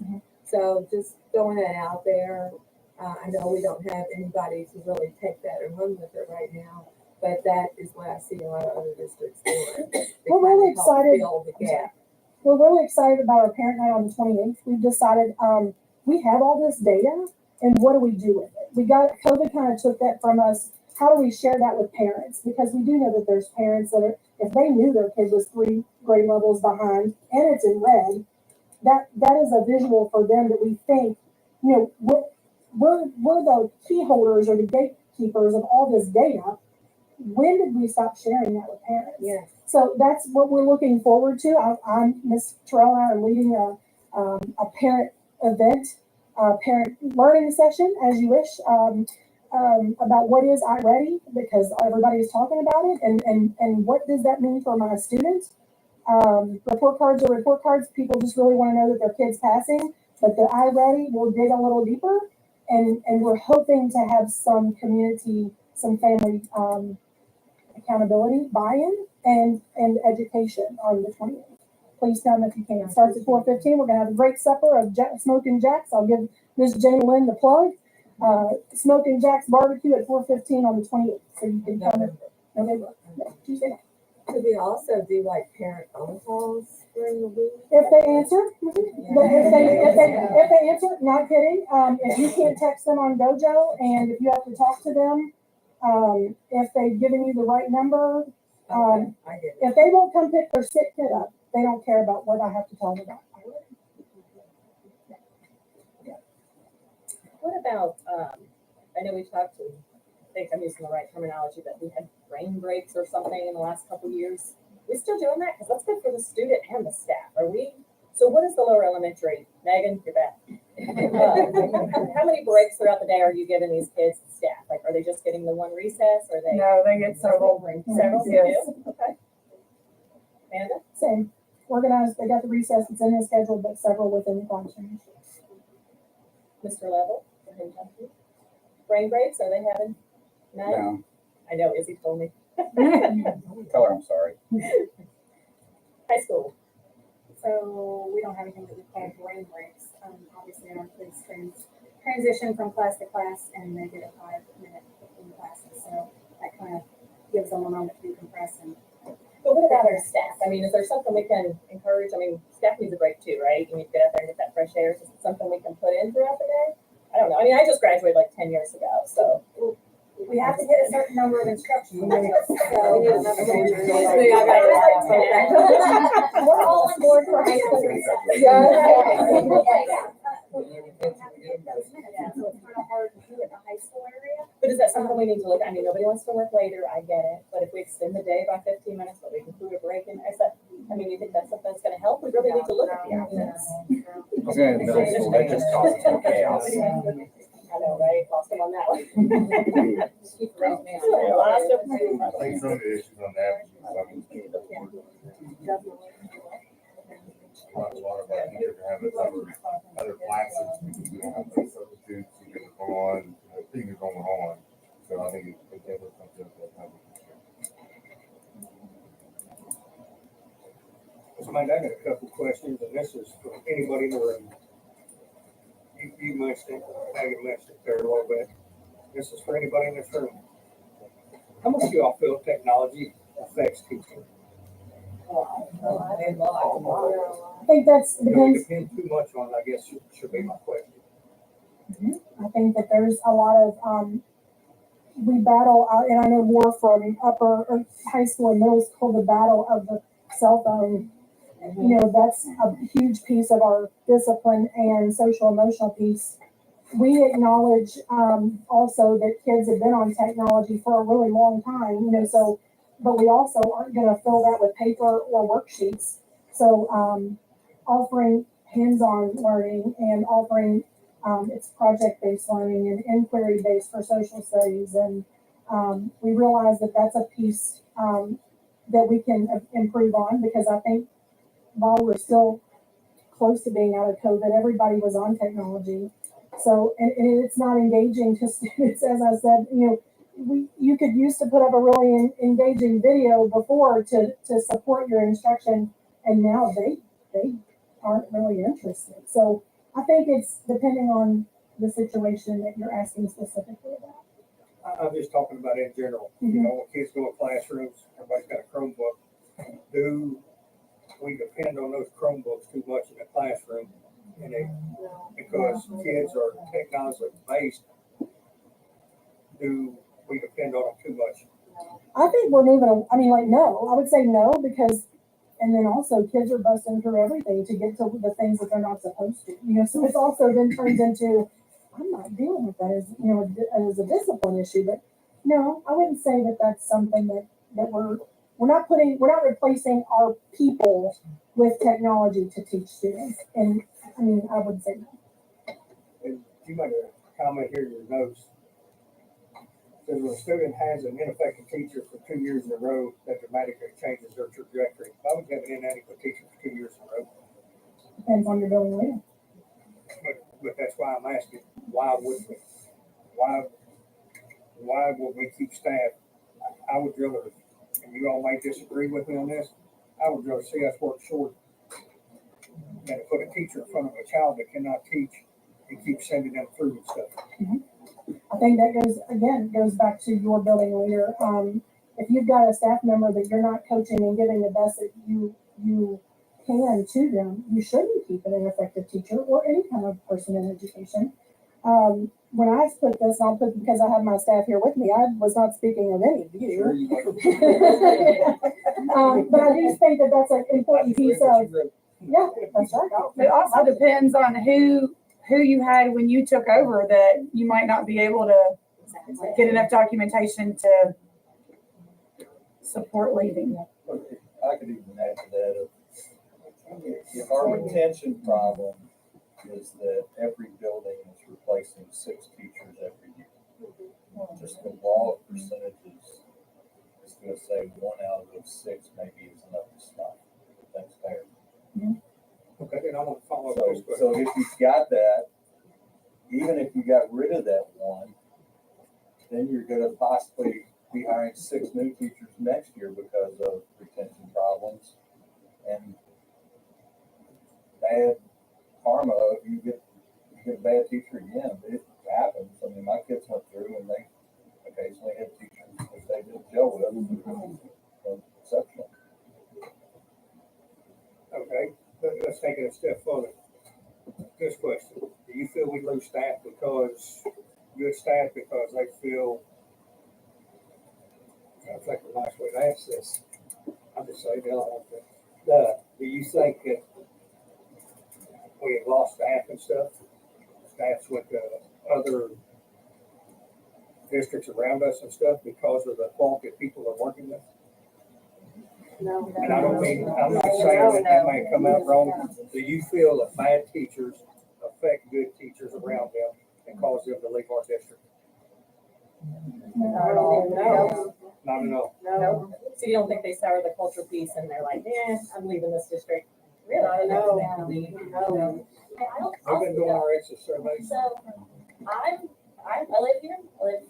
So just throwing that out there. I know we don't have anybody to really take that and run with it right now, but that is what I see a lot of other districts doing. to We're really kind of help excited. Fill the gap. we're really excited about our parent night on the 28th. We've decided, we have all this data and what do we do with it? COVID kind of took that from us. How do we share that with parents? Because we do know that there's parents that if they knew their kid was 3 grade levels behind and it's in red, that is a visual for them that we think, we're the key holders or the gatekeepers of all this data. When did we stop sharing that with parents? Yeah. So that's what we're looking forward to. I'm Miss Terrell and I are leading a parent event, parent learning session, as you wish, about what is iReady, because everybody is talking about it, and what does that mean for my students? Report cards are report cards. People just really want to know that their kid's passing, but the iReady will dig a little deeper, and we're hoping to have some community, some family accountability, buy-in, and education on the 28th. Please come if you can. It starts at 4:15. We're gonna have a great supper of Smoking Jacks. I'll give Ms. Jane Lynn the plug. Smoking Jacks barbecue at 4:15 on the 28th. So you can come November, Tuesday night. Could we also do like parent phone calls during the week? If they answer, but if they answer, not kidding. If you can't text them on Dojo, and if you have to talk to them, if they've given you the right number, Okay, I get it. if they won't come pick their sick kid up, they don't care about what I have to tell them about. What about, I know we talked to, I think I'm using the right terminology, but we had brain breaks or something in the last couple of years. We still doing that? Because that's good for the student and the staff. So what is the lower elementary? Megan, you're back. How many breaks throughout the day are you giving these kids and staff? Like, are they just getting the one recess or they? No, they get several. Several, they Yes. do? Okay. Amanda? Same, organized, they got the recess, it's in the schedule, but several within the classroom. Mr. Level? Go ahead and jump in. Brain breaks, are they having none? No, I know Izzy told me. tell her I'm sorry. High school. So we don't have anything that we call brain breaks. Obviously our kids transition from class to class and they get a 5-minute between classes. So that kind of gives them a moment to decompress and. But what about our staff? I mean, is there something we can encourage? I mean, staff needs a break too, right? You need to get out there and get that fresh air. Is it something we can put in throughout the day? I don't know. I mean, I just graduated like 10 years ago, so. We have to hit a certain number of instructions. We need another major. We're all on board for high school. Yeah, so it's kind of hard to do in the high school area. But is that something we need to look at? I mean, nobody wants to work later. I get it. But if we extend the day by 15 minutes, but we include a break in, you think that's something that's going to help? We really need to look at the options. I was gonna middle school, that just causes more chaos. I know, right? Lost him on that one. Keep raising me Yeah, lost him. I think some of the issues on that, I mean, a lot of our teachers are having other classes, we don't have those substitutes, you can go on, things are going on. So I think it's definitely something that I would consider. So Mike, I got a couple questions, and this is for anybody in the room. You mentioned it, Megan mentioned it there a little bit. This is for anybody in this room. How much do y'all feel technology affects teaching? I think that's, Don't depends, depend too much on, I guess, should be my question. I think that there's a lot of, we battle, and I know more from upper, or high school and middle school, the battle of the cell phone. You know, that's a huge piece of our discipline and social emotional piece. We acknowledge, also that kids have been on technology for a really long time, you know, so, but we also aren't gonna fill that with paper or worksheets. So, offering hands-on learning and offering, it's project-based learning and inquiry-based for social studies. And, we realize that that's a piece, that we can improve on, because I think while we're still close to being out of COVID, everybody was on technology. So, and it's not engaging to students, as I said, you know, you could used to put up a really engaging video before to support your instruction, and now they aren't really interested. So I think it's depending on the situation that you're asking specifically about. I'm just talking about in general, you know, when kids go to classrooms, everybody's got a Chromebook. Do we depend on those Chromebooks too much in the classroom? And because kids are technologically based, do we depend on them too much? I think we're moving, I mean, like, no, I would say no, because, and then also kids are busting through everything to get to the things that they're not supposed to, you know, so it's also then turns into, I'm not dealing with that as, you know, as a discipline issue, but no, I wouldn't say that that's something that we're not replacing our people with technology to teach students. And I mean, I would say no. And you made a comment here in your notes. Says when a student has an ineffective teacher for 2 years in a row, that dramatically changes their trajectory. Why would you have an inadequate teacher for 2 years in a row? Depends on your building layer. But that's why I'm asking, why would we? Why would we keep staff? I would rather, and you all may disagree with me on this, I would rather see us work short than to put a teacher in front of a child that cannot teach and keep sending them through and stuff. I think that goes back to your building leader. If you've got a staff member that you're not coaching and giving the best that you can to them, you shouldn't keep an ineffective teacher or any kind of person in education. When I put this, I'll put, because I have my staff here with me, I was not speaking of any of you. But I do think that that's an important piece of, yeah, that's right. It also depends on who you had when you took over, that you might not be able to get enough documentation to support leaving. I could even add to that, if our retention problem is that every building is replacing 6 teachers every year. Just the law of percentages is gonna say 1 out of those 6 maybe is enough to stop. That's fair. Okay, then I want to follow up So, this question. so if you've got that, even if you got rid of that one, then you're gonna possibly be hiring 6 new teachers next year because of retention problems. And bad karma, you get a bad teacher again. It happens. I mean, my kids went through and they occasionally had teachers that they didn't gel with. Exceptional. Okay, let's take it a step further. This question, do you feel we lose staff because, good staff because they feel, I think the nice way to ask this, I'm just saying, do you think that we have lost staff and stuff? Staffs with other districts around us and stuff because of the quality of people they're working with? No. And I don't mean, I'm not saying that may come out wrong. Do you feel that bad teachers affect good teachers around them and cause them to leave our district? No. Not at all. No. So you don't think they sour the culture piece and they're like, I'm leaving this district? Really? No. No. I've been doing our exit surveys. So, I live here, I live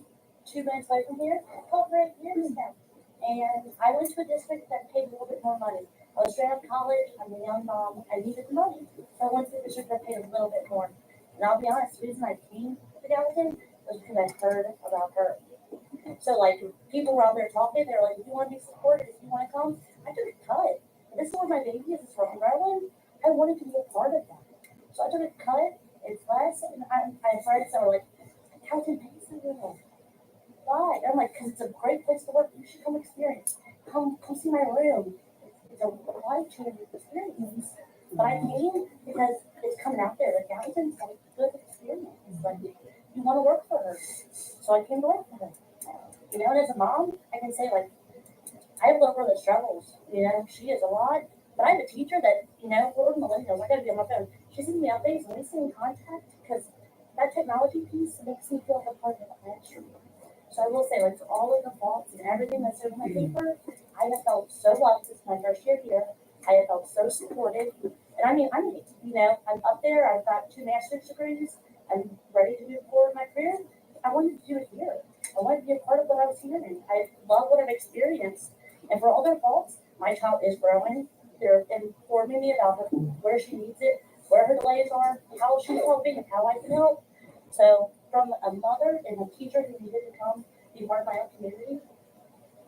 2 minutes away from here, over here in this town. And I went to a district that paid a little bit more money. I was straight out of college, I'm a young mom, I needed the money. So I went to a district that paid a little bit more. And I'll be honest, the reason I came to Gallatin was because I heard about her. So like, people were out there talking, they were like, if you want to be supported, if you want to come, I took a cut. This is where my baby is, it's from Maryland. I wanted to be a part of that. So I took a cut in class, and I had friends that were like, Gallatin pays so little. Why? I'm like, because it's a great place to work. You should come experience. Come see my room. It's a life-changing experience. But I came because it's coming out there. Like, Gallatin's got a good experience. Like, you want to work for her. So I came to work for her. You know, and as a mom, I can say, like, I have a little brother that struggles. You know, she is a lot. But I have a teacher that, you know, we're millennials. I got to be on my phone. She's sending me updates and we stay in contact because that technology piece makes me feel like a part of the classroom. So I will say, like, for all of the faults and everything that's in my paper, I have felt so loved since my first year here. I have felt so supported. And I mean, you know, I'm up there. I've got 2 master's degrees. I'm ready to move forward in my career. I wanted to do it here. I wanted to be a part of what I was hearing. I love what I've experienced. And for all their faults, my child is growing. They're informing me about her, where she needs it, where her delays are, how she's helping, and how I can help. So from a mother and a teacher who needed to come be part of my own community,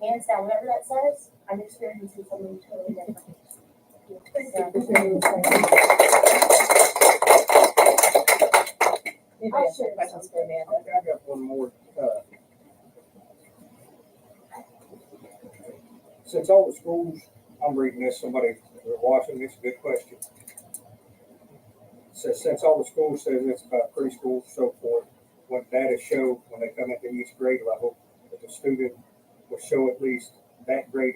hands down, whatever that says, I'm experiencing something totally different. Anybody have any questions for Amanda? I got one more. Since all the schools, I'm reading this, somebody watching this, good question. Since all the schools says it's about preschool, so forth, what data show when they come into each grade level, that the student will show at least that grade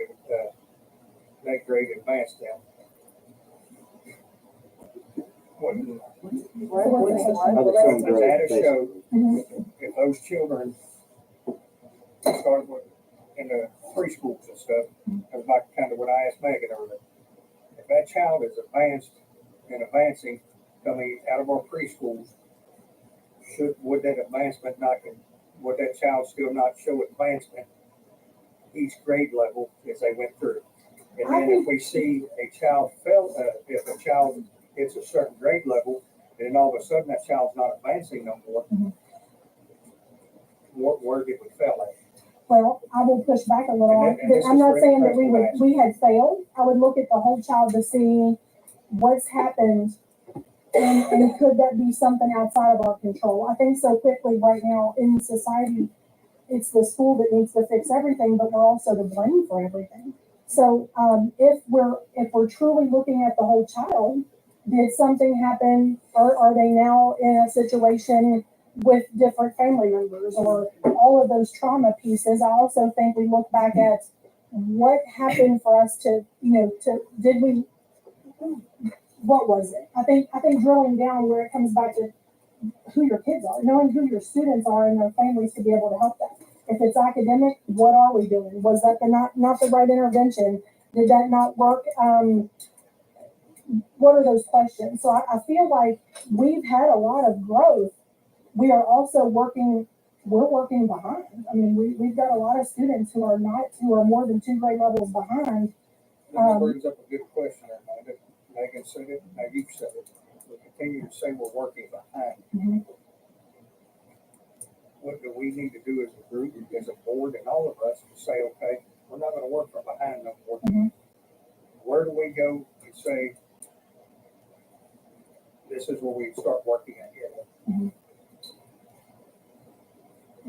advanced now. What, the data show if those children start with in the preschools and stuff, that's like kind of what I asked Megan earlier. If that child is advanced and advancing coming out of our preschools, would that child still not show advancement each grade level as they went through? And then if we see a child if a child hits a certain grade level, and then all of a sudden that child's not advancing no more, where did we fail at? Well, I will push back a little. And this I'm is not for saying any that person we had failed. I would look at the whole child to see what's happened and could that be something outside of our control. I think so quickly right now in society, it's the school that needs to fix everything, but we're also to blame for everything. So if we're truly looking at the whole child, did something happen, or are they now in a situation with different family members, or all of those trauma pieces? I also think we look back at what happened for us what was it? I think drilling down where it comes back to who your kids are, knowing who your students are and their families to be able to help them. If it's academic, what are we doing? Was that not the right intervention? Did that not work? What are those questions? So I feel like we've had a lot of growth. We are also working behind. I mean, we've got a lot of students who are more than 2 grade levels behind. That brings up a good question, Amanda. Megan said it, now you've said it. We continue to say we're working behind. Mm-hmm. What do we need to do as a group, as a board, and all of us to say, okay, we're not gonna work from behind no more. Mm-hmm. Where do we go and say, this is where we start working at here? Mm-hmm.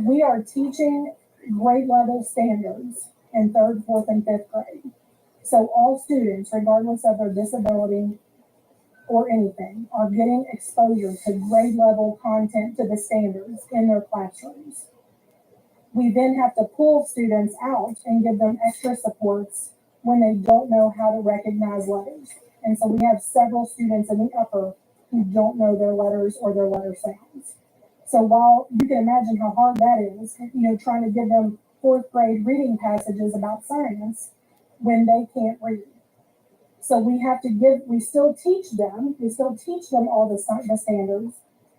We are teaching grade level standards in 3rd, 4th, and 5th grade. So all students, regardless of their disability or anything, are getting exposure to grade level content, to the standards in their classrooms. We then have to pull students out and give them extra supports when they don't know how to recognize letters. And so we have several students in the upper who don't know their letters or their letter sounds. So while you can imagine how hard that is, trying to give them fourth grade reading passages about science when they can't read. So we still teach them all the standards,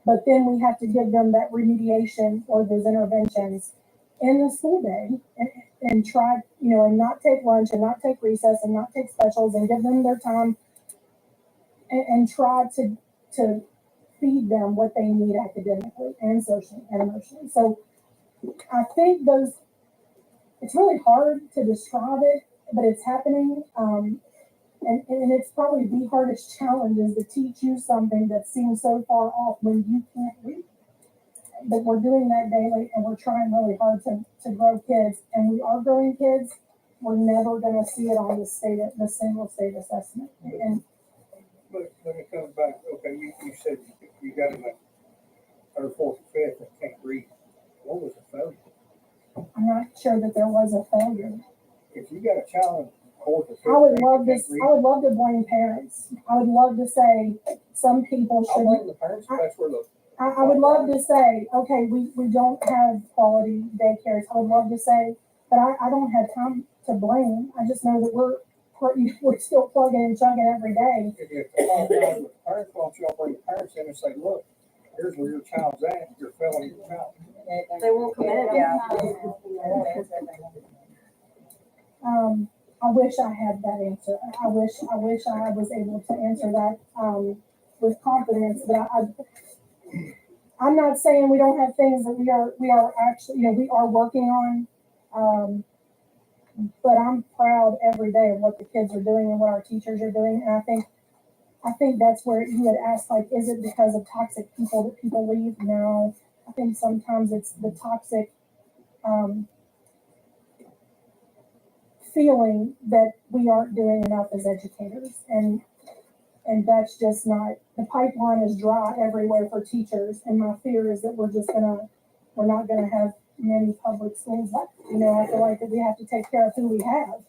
but then we have to give them that remediation or those interventions in the school day and try, and not take lunch and not take recess and not take specials and give them their time and try to feed them what they need academically and socially and emotionally. So I think it's really hard to describe it, but it's happening. And it's probably the hardest challenge is to teach you something that seems so far off when you can't read. But we're doing that daily and we're trying really hard to grow kids. And we are growing kids. We're never going to see it on the single state assessment. And But it comes back, okay, you said you got them at third, fourth, and fifth that can't read. What was the failure? I'm not sure that there was a failure. If you got a child in fourth or fifth. I would grade love that this. can't I would love to blame parents. I would love to say some people read, I'll should. blame the parents, that's where the. I would love to say, okay, we don't have quality daycares. I would love to say, but I don't have time to blame. I just know that we're still plugging and chugging every day. If the parents, why don't y'all bring the parents in and say, look, here's where your child's at, you're failing your child. They won't come in. I wish I had that answer. I wish I was able to answer that with confidence. But I'm not saying we don't have things that we are actually, we are working on. But I'm proud every day of what the kids are doing and what our teachers are doing. And I think that's where you had asked, like, is it because of toxic people that people leave? No, I think sometimes it's the toxic feeling that we aren't doing enough as educators. And that's just not, the pipeline is dry everywhere for teachers. And my fear is that we're not gonna have many public schools left. I feel like that we have to take care of who we have.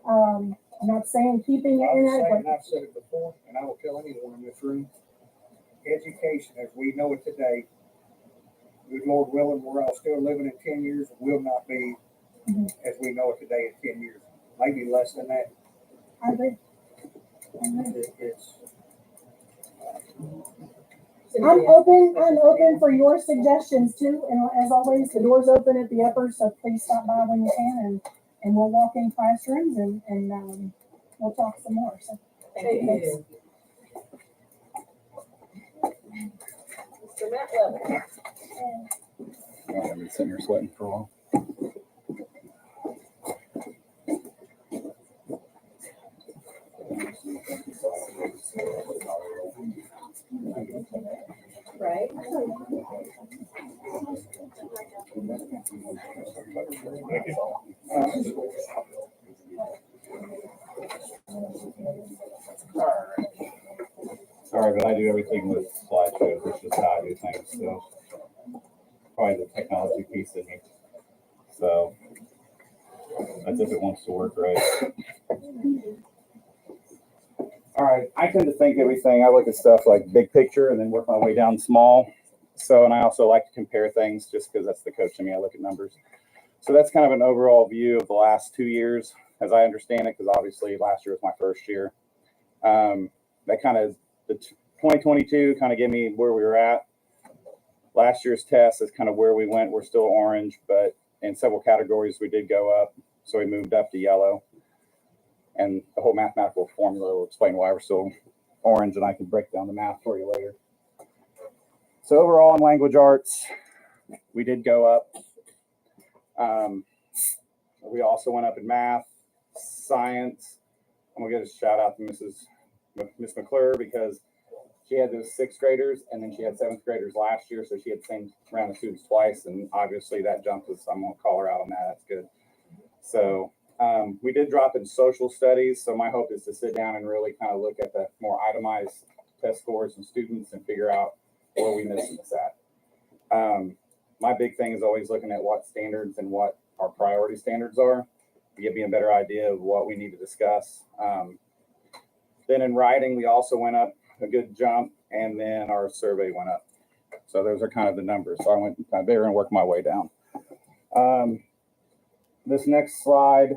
I'm not saying keeping it in it, And I've said it before, and I will tell anyone in this room, education as we know it today, good Lord willing, we're all still living in 10 years, will not be as we know it today in 10 years. Maybe less than that. I agree. It's I'm open for your suggestions too. And as always, the door's open at the upper, so please stop by when you can and we'll walk in classrooms and we'll talk some more. So Thank you. Mr. Matt Levin. I've been sitting here sweating for a while. Right. Sorry, but I do everything with slideshows. It's just how I do things. So probably the technology piece in me. So that's if it wants to work right. All right, I tend to think everything. I look at stuff like big picture and then work my way down small. So, and I also like to compare things just because that's the coach in me. I look at numbers. So that's kind of an overall view of the last 2 years as I understand it, because obviously last year was my first year. That kind of, the 2022 kind of gave me where we were at. Last year's test is kind of where we went. We're still orange, but in several categories we did go up. So we moved up to yellow. And the whole mathematical formula will explain why we're still orange, and I can break down the math for you later. So overall in language arts, we did go up. We also went up in math, science. I'm gonna give a shout out to Miss McClure because she had those sixth graders and then she had seventh graders last year. So she had the same round of students twice. And obviously that jumped us. I'm gonna call her out on that. That's good. So we did drop in social studies. So my hope is to sit down and really kind of look at the more itemized test scores and students and figure out where we missing this at. My big thing is always looking at what standards and what our priority standards are to give me a better idea of what we need to discuss. Then in writing, we also went up a good jump, and then our survey went up. So those are kind of the numbers. So I went kind of there and worked my way down. This next slide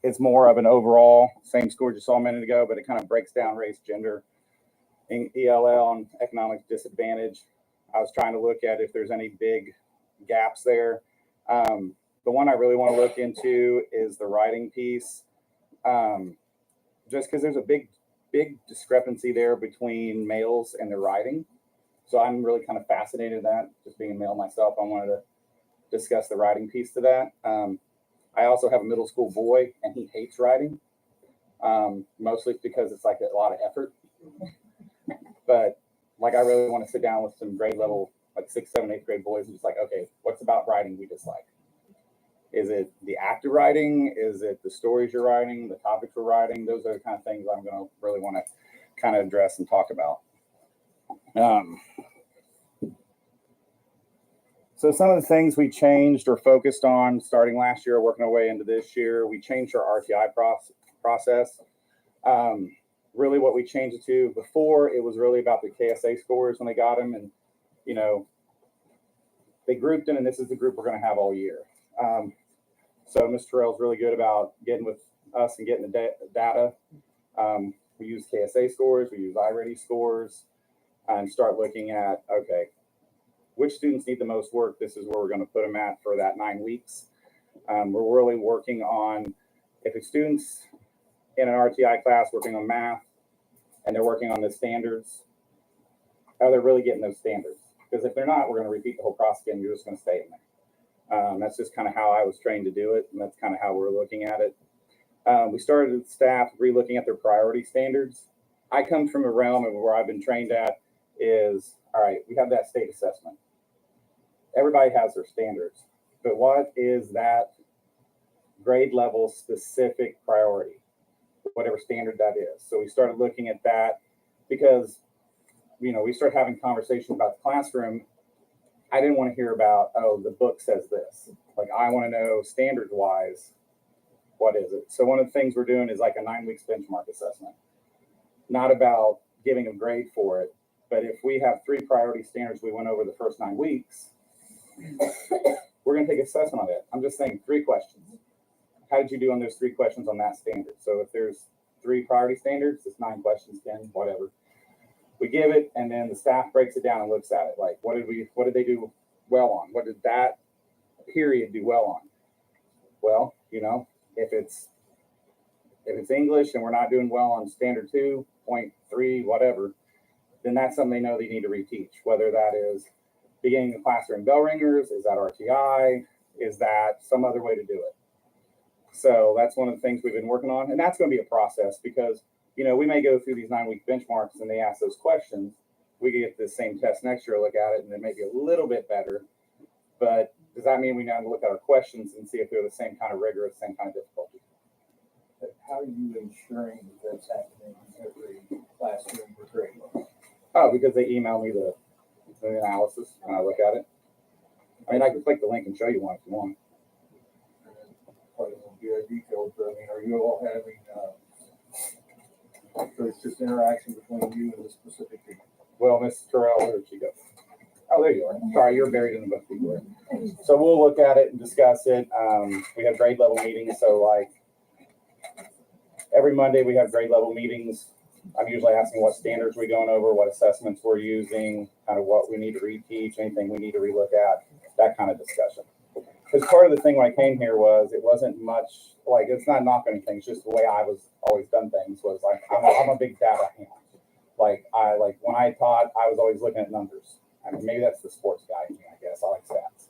is more of an overall, same scores you saw a minute ago, but it kind of breaks down race, gender, ELL, and economic disadvantage. I was trying to look at if there's any big gaps there. The one I really want to look into is the writing piece, just because there's a big discrepancy there between males and their writing. So I'm really kind of fascinated with that, just being a male myself. I wanted to discuss the writing piece to that. I also have a middle school boy, and he hates writing, mostly because it's like a lot of effort. But like, I really want to sit down with some grade level, like 6th, 7th, 8th grade boys and just like, okay, what's about writing we dislike? Is it the act of writing? Is it the stories you're writing, the topics we're writing? Those are the kind of things I'm going to really want to kind of address and talk about. So some of the things we changed or focused on starting last year, working our way into this year, we changed our RTI process. Really what we changed it to before, it was really about the KSA scores when they got them. And, you know, they grouped them, and this is the group we're going to have all year. So Mr. Terrell's really good about getting with us and getting the data. We use KSA scores, we use iReady scores, and start looking at, okay, which students need the most work? This is where we're going to put them at for that 9 weeks. We're really working on, if a student's in an RTI class working on math and they're working on the standards, are they really getting those standards? Because if they're not, we're going to repeat the whole process again. You're just going to stay in there. That's just kind of how I was trained to do it, and that's kind of how we're looking at it. We started with staff re-looking at their priority standards. I come from a realm of where I've been trained at is, all right, we have that state assessment. Everybody has their standards, but what is that grade level specific priority, whatever standard that is? So we started looking at that because, you know, we started having conversations about the classroom. I didn't want to hear about, oh, the book says this. Like, I want to know standards wise, what is it? So one of the things we're doing is like a 9 weeks benchmark assessment, not about giving a grade for it. But if we have 3 priority standards we went over the first 9 weeks, we're going to take assessment on it. I'm just saying 3 questions. How did you do on those 3 questions on that standard? So if there's 3 priority standards, it's 9 questions, 10, whatever. We give it, and then the staff breaks it down and looks at it. Like, what did they do well on? What did that period do well on? Well, you know, if it's English and we're not doing well on standard 2.3, whatever, then that's something they know they need to reteach. Whether that is beginning of classroom bell ringers, is that RTI, is that some other way to do it? So that's one of the things we've been working on, and that's going to be a process because, you know, we may go through these 9-week benchmarks and they ask those questions. We can get the same test next year, look at it, and it may be a little bit better. But does that mean we now look at our questions and see if they're the same kind of rigor, the same kind of difficulty? But how are you ensuring that that's happening in every classroom for grade level? Oh, because they email me the analysis and I look at it. I mean, I can click the link and show you one if you want. Probably won't be as detailed, but I mean, are you all having, so it's just interaction between you and the specific people? Well, Ms. Terrell, where did she go? Oh, there you are. Sorry, you're buried in the book before. So we'll look at it and discuss it. We have grade level meetings. So like every Monday we have grade level meetings. I'm usually asking what standards we're going over, what assessments we're using, kind of what we need to reteach, anything we need to relook at, that kind of discussion. Because part of the thing when I came here was it wasn't much, like, it's not knocking anything, it's just the way I was always done things was like, I'm a big data hand. Like when I taught, I was always looking at numbers. I mean, maybe that's the sports guy in me, I guess. I like stats.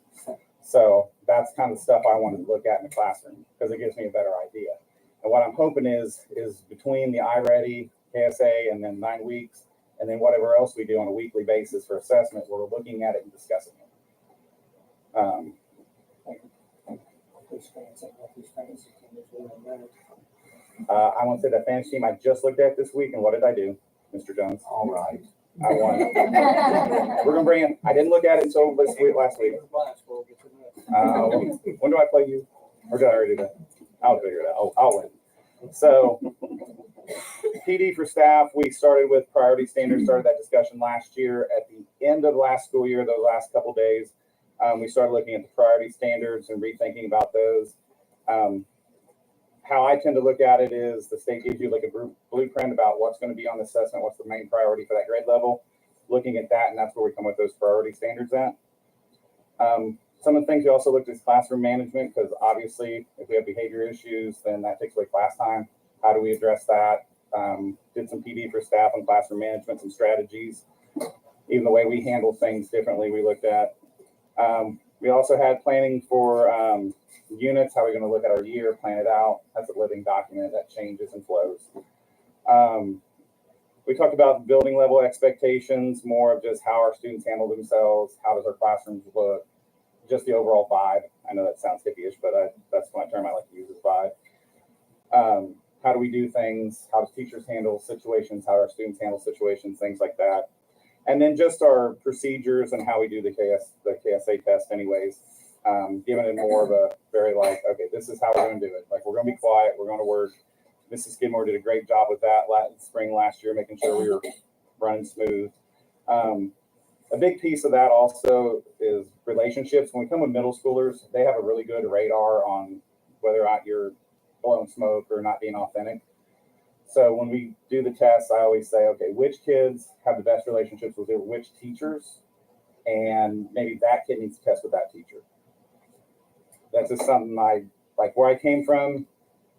So that's kind of stuff I wanted to look at in the classroom because it gives me a better idea. And what I'm hoping is between the iReady, KSA, and then 9 weeks, and then whatever else we do on a weekly basis for assessment, we're looking at it and discussing it. I want to say that fantasy team I just looked at this week, and what did I do, Mr. Jones? All right. I won. We're gonna bring it. I didn't look at it until this week, last week. When do I play you? Or did I already do that? I'll figure it out. I'll win. So, PD for staff, we started with priority standards, started that discussion last year. At the end of last school year, those last couple days, we started looking at the priority standards and rethinking about those. How I tend to look at it is the state gives you like a blueprint about what's going to be on the assessment, what's the main priority for that grade level. Looking at that, and that's where we come with those priority standards at. Some of the things we also looked at is classroom management, because obviously if we have behavior issues, then that takes away class time. How do we address that? Did some PD for staff on classroom management, some strategies. Even the way we handle things differently, we looked at. We also had planning for units, how we're going to look at our year, plan it out. That's a living document that changes and flows. We talked about building level expectations, more of just how our students handle themselves, how does our classrooms look, just the overall vibe. I know that sounds hippie-ish, but that's my term I like to use is vibe. How do we do things? How does teachers handle situations? How do our students handle situations? Things like that. And then just our procedures and how we do the KSA test anyways, giving it more of a very like, okay, this is how we're going to do it. Like, we're going to be quiet. We're going to work. Mrs. Skidmore did a great job with that spring last year, making sure we were running smooth. A big piece of that also is relationships. When we come with middle schoolers, they have a really good radar on whether or not you're blowing smoke or not being authentic. So when we do the tests, I always say, okay, which kids have the best relationships with which teachers? And maybe that kid needs to test with that teacher. That's just something like where I came from.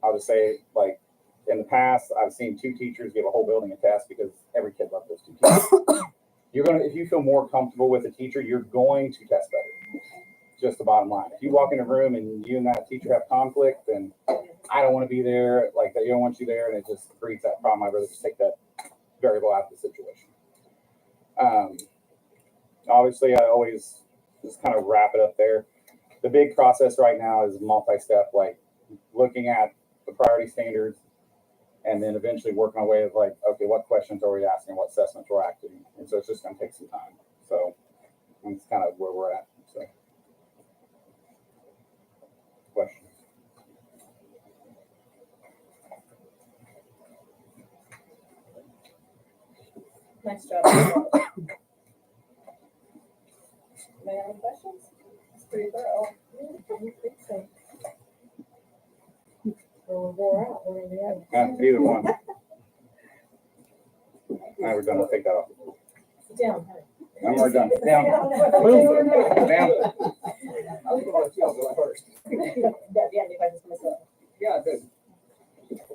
I'll just say, like, in the past, I've seen 2 teachers give a whole building a test because every kid loved those 2 teachers. If you feel more comfortable with a teacher, you're going to test better. Just the bottom line. If you walk in a room and you and that teacher have conflict, then I don't want to be there, like that. You don't want you there, and it just breeds that problem. I'd rather just take that variable out of the situation. Obviously, I always just kind of wrap it up there. The big process right now is multi-step, like looking at the priority standards, and then eventually working our way of like, okay, what questions are we asking, what assessments we're acting, and so it's just going to take some time. So that's kind of where we're at. So, questions? Nice job. Anybody have any questions? It's pretty thorough. Or we're wore out, one or the other. Either one. Now we're done. I'll take that off. Sit down. I'm already done. Down. Move. Down. I'll let y'all go first. Yeah, any questions for myself? Yeah, I do.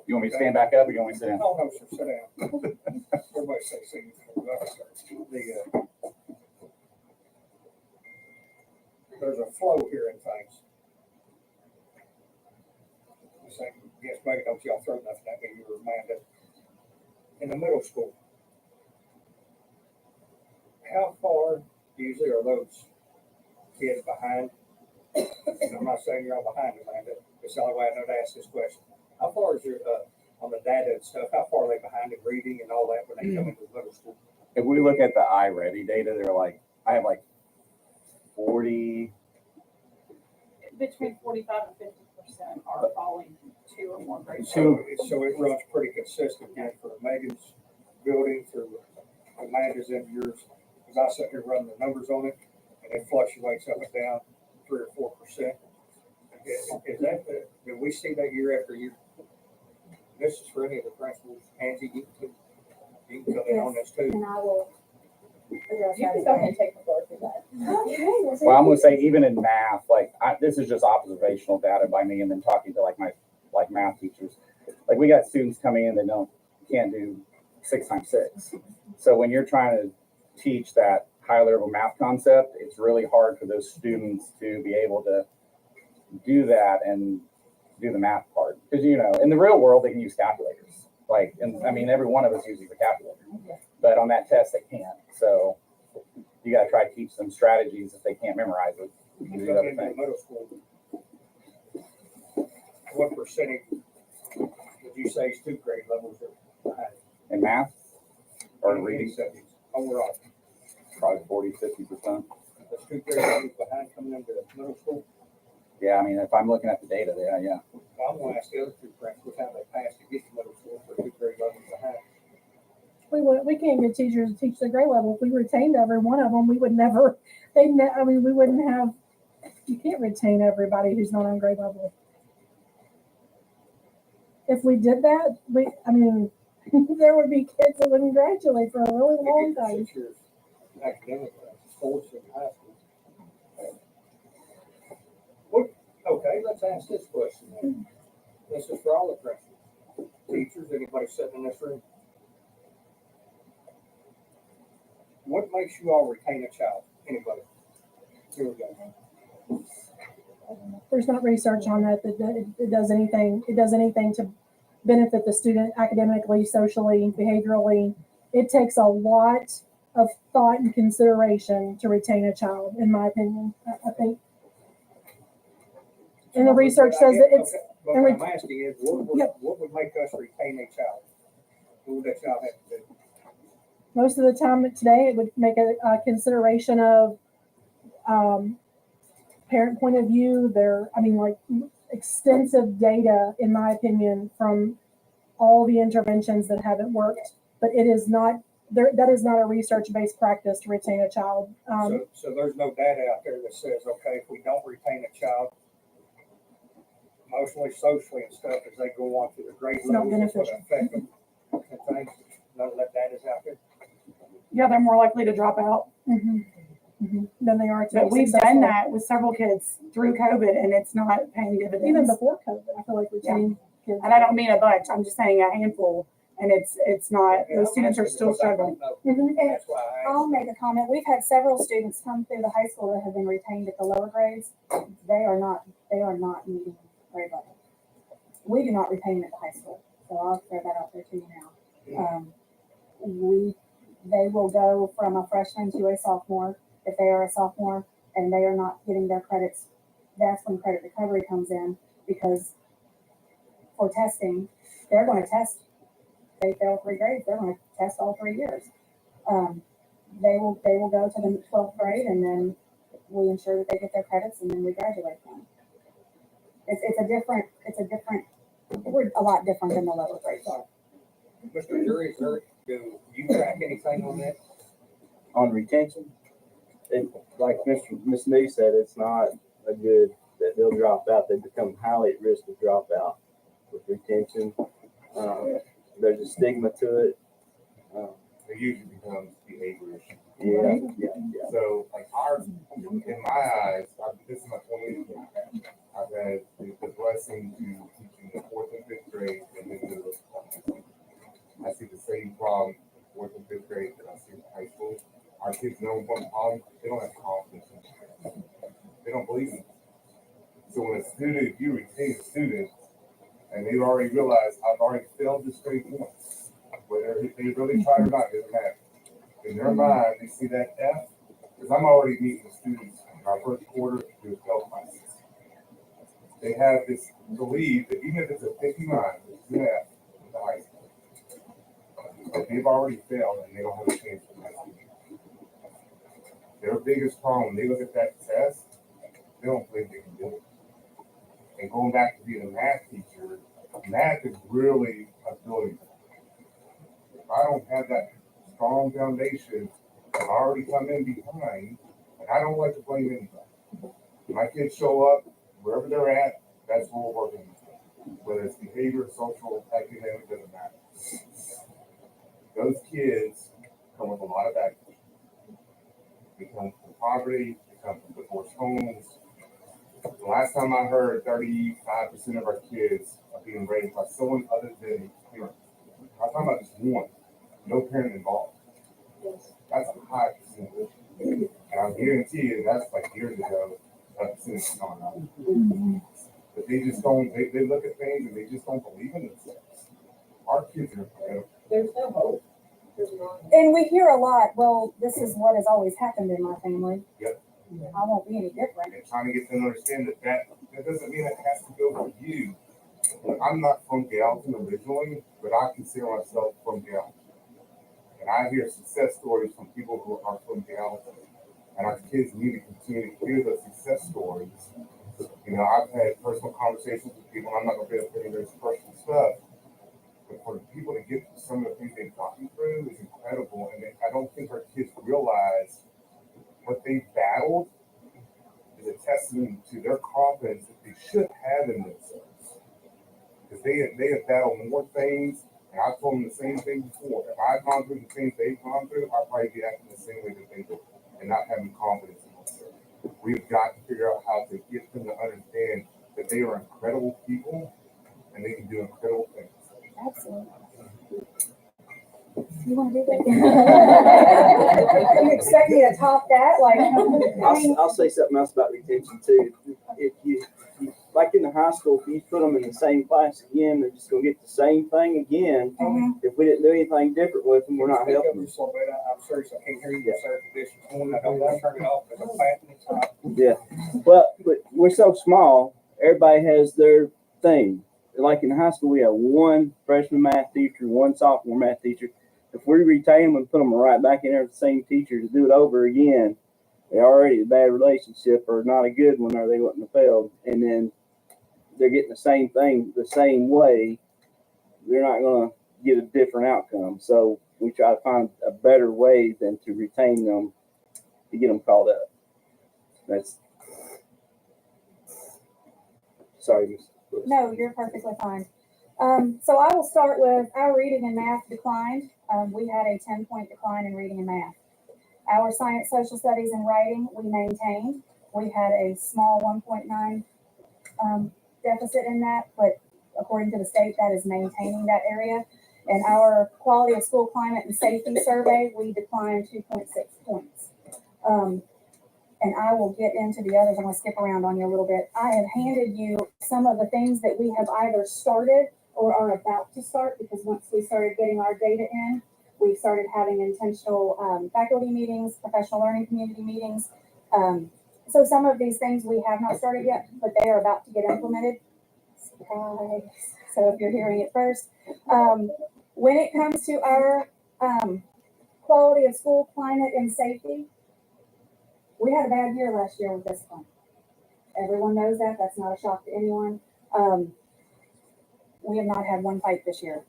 You want me to stand back up or you want me to sit down? Oh, no, sir, sit down. Everybody say, see, there's a flow here in things. I say, yes, maybe don't y'all throw nothing at me, you were mad. In the middle school, how far usually are those kids behind? And I'm not saying you're all behind, Amanda. It's the only way I know to ask this question. How far is your, on the data and stuff, how far are they behind in reading and all that when they come into the middle school? If we look at the iReady data, they're like, I have like 40. Between 45 and 50% are following 2 or more grades. So it runs pretty consistent, you know, for Megan's building through Amanda's and yours. Because I sit here running the numbers on it and it fluctuates up and down 3 or 4%. Is that, do we see that year after year? This is for any of the principals. Angie, you can come in on this too. And I will address You that. can go ahead and take the floor for that. Okay. Well, I'm going to say even in math, like this is just observational data by me and then talking to my math teachers. Like we got students coming in that can't do 6 times 6. So when you're trying to teach that high level math concept, it's really hard for those students to be able to do that and do the math part. Because, you know, in the real world, they can use calculators. Like, and I mean, every one of us uses a calculator, but on that test, they can't. So you got to try to teach them strategies if they can't memorize it. You do other In the things. middle school, what percentage would you say is 2 grade levels are behind? In math or In reading, subjects overall? probably 40-50%. There's 2 grade levels behind coming into the middle school. Yeah, I mean, if I'm looking at the data there, yeah. Well, I'm gonna ask the other 2 principals how they passed to get to middle school for 2 grade levels behind. we can't get teachers to teach the grade level. If we retained every one of them, we would never, we wouldn't have, you can't retain everybody who's not on grade level. If we did that, there would be kids that wouldn't graduate for a really long time. Since you're academic, sports in high school. Okay, let's ask this question then. This is for all the freshmen. Teachers, anybody sitting in this room? What makes you all retain a child? Anybody? Here we go. There's not research on that it does anything to benefit the student academically, socially, behaviorally. It takes a lot of thought and consideration to retain a child, in my opinion. I think. And the research says that it's. Okay, but what I'm asking is, what would make us retain a child? What would that child have to do? Most of the time today, it would make a consideration of parent point of view. Extensive data, in my opinion, from all the interventions that haven't worked. But it is not there. That is not a research-based practice to retain a child. So there's no data out there that says, okay, if we don't retain a child, emotionally, socially, and stuff, as they go on to the grade It's not level, it's going to beneficial. affect them and things. None of that data's out there. Yeah, they're more likely to drop out. Than they are to But be we've successful. done that with several kids through COVID, and it's not paying dividends. Even before COVID. I feel like retaining kids. And I don't mean a bunch. I'm just saying a handful, and it's not. Yeah, Those students are still because I struggling. don't know. Mhm. That's why I I'll asked. make a comment. We've had several students come through the high school that have been retained at the lower grades. They are not meeting grade level. We do not retain at the high school, so I'll throw that out there to you now. They will go from a freshman to a sophomore if they are a sophomore and they are not getting their credits. That's when credit recovery comes in, because for testing, they're going to test. They fail 3 grades, they're going to test all 3 years. They will go to the 12th grade, and then we ensure that they get their credits, and then we graduate them. We're a lot different than the lower grades are. Mr. Jury, sir, do you track anything on that? On retention, like Ms. Nee said, it's not a good that they'll drop out. They become highly at risk of dropout with retention. There's a stigma to it. It usually becomes behavior issue. Yeah. So like ours, in my eyes, this is my 20th year. I've had the blessing to teach in the 4th and 5th grade and then middle school. I see the same problem, 4th and 5th grade, that I see in high school. Our kids know one problem, they don't have confidence in it. They don't believe in it. So when a student, if you retain a student, and they've already realized, I've already failed this grade once, whether they really try or not, it doesn't matter. In their mind, they see that F, because I'm already meeting with students in our first quarter to do health classes. They have this belief that even if it's a 59, it's an F in the high school, that they've already failed and they don't have a chance for that. Their biggest problem, they look at that test, they don't believe they can do it. And going back to being a math teacher, math is really a ability. If I don't have that strong foundation, I've already come in behind, and I don't like to blame anybody. My kids show up, wherever they're at, that's what we're working with. Whether it's behavior, social, academic, doesn't matter. Those kids come with a lot of baggage. They come from poverty, they come from divorced homes. The last time I heard, 35% of our kids are being raised by someone other than parents. I'm talking about just one, no parent involved. That's a high percentage. And I guarantee you, that's like years ago, that percentage is gone up. But they just don't, they look at things and they just don't believe in themselves. Our kids are incredible. There's no hope. There's not. And we hear a lot, well, this is what has always happened in my family. Yep. I won't be any different. And trying to get them to understand that doesn't mean it has to go for you. I'm not from Gallatin originally, but I consider myself from Gallatin. And I hear success stories from people who are from Gallatin. And our kids need to continue to hear those success stories. You know, I've had personal conversations with people, and I'm not going to be able to get into this personal stuff. but for the people to get through some of the things they've gotten through is incredible. And I don't think our kids realize what they battled is a testament to their confidence that they should have in themselves. Because they have battled more things, and I've told them the same thing before. If I've gone through the things they've gone through, I'll probably be acting the same way that they do and not having confidence in themselves. We've got to figure out how to get them to understand that they are incredible people and they can do incredible things. Absolutely. You want to do that? You expect me to top that? Like, I mean, I'll say something else about retention too. If you, like in the high school, if you put them in the same class again, they're just gonna get the same thing again. If we didn't do anything different with them, we're not Speak up helping them. just a little bit. I'm serious. I can't hear you, sir. This one, I don't want to turn it off, but I'm fast. It's hot. Yeah, but we're so small, everybody has their thing. Like in high school, we have one freshman math teacher, one sophomore math teacher. If we retain them and put them right back in there with the same teacher to do it over again, they're already a bad relationship or not a good one, or they wouldn't have failed. And then they're getting the same thing the same way. They're not going to get a different outcome. So we try to find a better way than to retain them to get them called up. That's sorry, Ms. Lewis. No, you're perfectly fine. So I will start with our reading and math declined. We had a 10-point decline in reading and math. Our science, social studies, and writing, we maintained. We had a small 1.9 deficit in that, but according to the state, that is maintaining that area. And our quality of school climate and safety survey, we declined 2.6 points. And I will get into the others. I'm going to skip around on you a little bit. I have handed you some of the things that we have either started or are about to start, because once we started getting our data in, we started having intentional faculty meetings, professional learning community meetings. So some of these things we have not started yet, but they are about to get implemented. Surprise. So if you're hearing it first. When it comes to our quality of school climate and safety, we had a bad year last year with discipline. Everyone knows that. That's not a shock to anyone. We have not had one fight this year.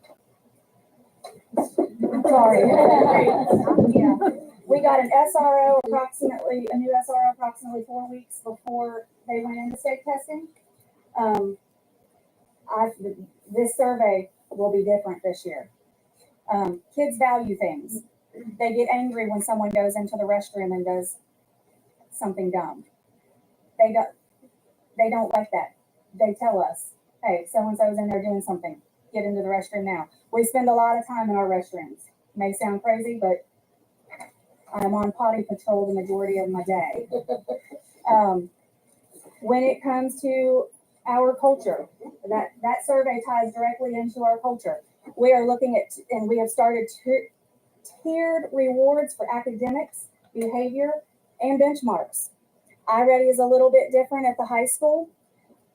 Sorry. Yeah. We got an SRO approximately, a new SRO approximately 4 weeks before they went into state testing. This survey will be different this year. Kids value things. They get angry when someone goes into the restroom and does something dumb. They don't like that. They tell us, hey, so-and-so's in there doing something. Get into the restroom now. We spend a lot of time in our restrooms. May sound crazy, but I'm on potty patrol the majority of my day. When it comes to our culture, that survey ties directly into our culture. We are looking at, and we have started tiered rewards for academics, behavior, and benchmarks. iReady is a little bit different at the high school.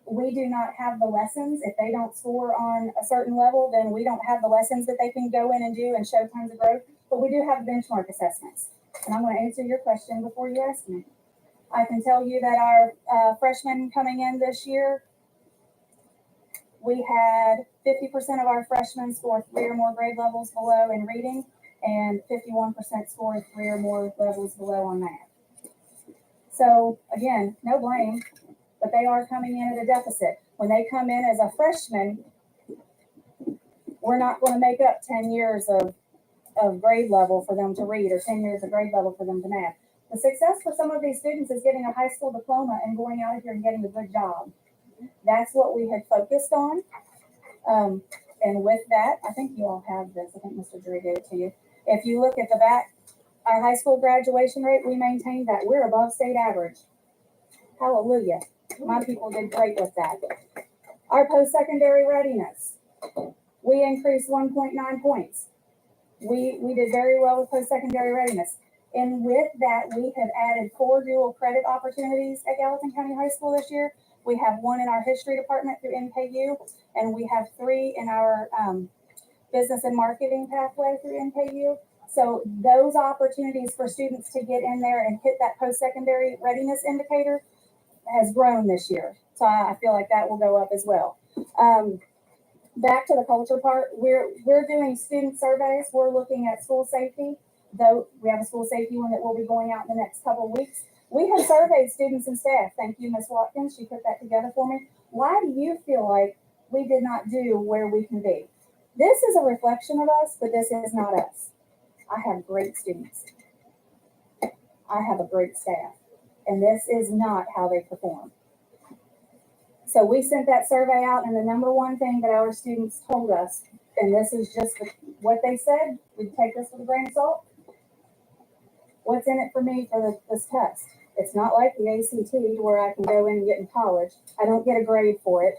We do not have the lessons. If they don't score on a certain level, then we don't have the lessons that they can go in and do and show tons of growth. But we do have benchmark assessments. And I'm going to answer your question before you ask me. I can tell you that our freshmen coming in this year, we had 50% of our freshmen score 3 or more grade levels below in reading, and 51% scored 3 or more levels below on math. So again, no blame, but they are coming in at a deficit. When they come in as a freshman, we're not going to make up 10 years of grade level for them to read or 10 years of grade level for them to math. The success for some of these students is getting a high school diploma and going out of here and getting a good job. That's what we had focused on. And with that, I think you all have this. I think Mr. Drury gave it to you. If you look at the back, our high school graduation rate, we maintained that. We're above state average. Hallelujah. My people did great with that. Our post-secondary readiness, we increased 1.9 points. We did very well with post-secondary readiness. And with that, we have added 4 dual credit opportunities at Gallatin County High School this year. We have 1 in our history department through NKU, and we have 3 in our business and marketing pathway through NKU. So those opportunities for students to get in there and hit that post-secondary readiness indicator has grown this year. So I feel like that will go up as well. back to the culture part, we're doing student surveys. We're looking at school safety. Though we have a school safety one that will be going out in the next couple of weeks. We have surveyed students and staff. Thank you, Ms. Watkins. She put that together for me. Why do you feel like we did not do where we can be? This is a reflection of us, but this is not us. I have great students. I have a great staff, and this is not how they perform. So we sent that survey out, and the number one thing that our students told us, and this is just what they said, we take this with a grain of salt. What's in it for me for this test? It's not like the ACT where I can go in and get in college. I don't get a grade for it.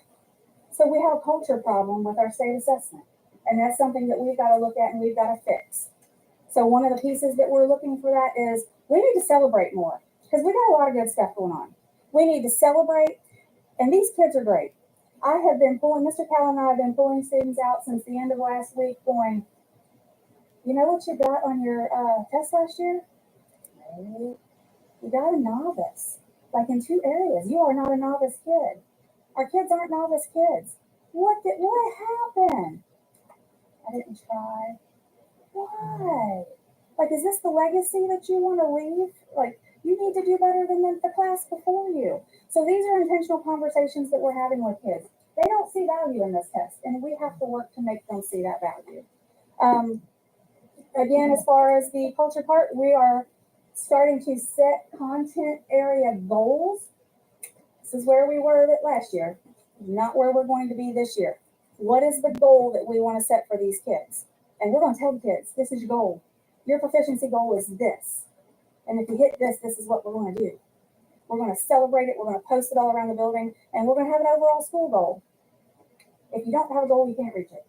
So we have a culture problem with our state assessment. And that's something that we've got to look at and we've got to fix. So one of the pieces that we're looking for that is we need to celebrate more because we got a lot of good stuff going on. We need to celebrate, and these kids are great. I have been pulling, Mr. Callan and I have been pulling students out since the end of last week going, you know what you got on your test last year? You got a novice, like in 2 areas. You are not a novice kid. Our kids aren't novice kids. What happened? I didn't try. Why? Like, is this the legacy that you want to leave? Like, you need to do better than the class before you. So these are intentional conversations that we're having with kids. They don't see value in this test, and we have to work to make them see that value. Again, as far as the culture part, we are starting to set content area goals. This is where we were last year, not where we're going to be this year. What is the goal that we want to set for these kids? And we're going to tell the kids, this is your goal. Your proficiency goal is this. And if you hit this, this is what we're going to do. We're going to celebrate it. We're going to post it all around the building. And we're going to have an overall school goal. If you don't have a goal, you can't reach it.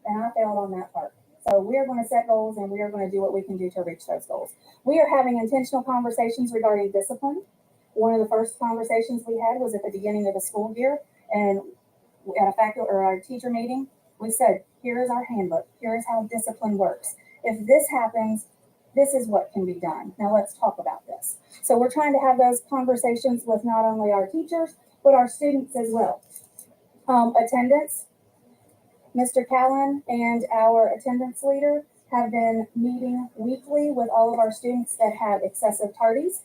And I failed on that part. So we are going to set goals and we are going to do what we can do to reach those goals. We are having intentional conversations regarding discipline. One of the first conversations we had was at the beginning of the school year. And at a faculty or our teacher meeting, we said, here is our handbook. Here is how discipline works. If this happens, this is what can be done. Now let's talk about this. So we're trying to have those conversations with not only our teachers, but our students as well. Attendance. Mr. Callan and our attendance leader have been meeting weekly with all of our students that have excessive tardies,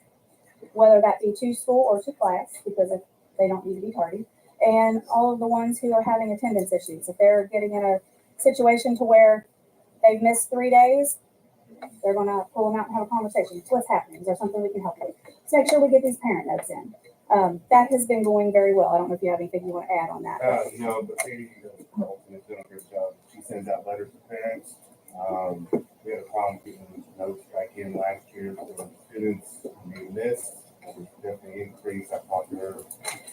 whether that be to school or to class, because if they don't need to be tardy, and all of the ones who are having attendance issues. If they're getting in a situation to where they've missed 3 days, they're going to pull them out and have a conversation. What's happening? Is there something we can help with? So make sure we get these parent notes in. That has been going very well. I don't know if you have anything you want to add on that. No, but Katie has done a great job. She sends out letters to parents. We had a problem getting notes back in last year for students who missed. It definitely increased. I talked to her.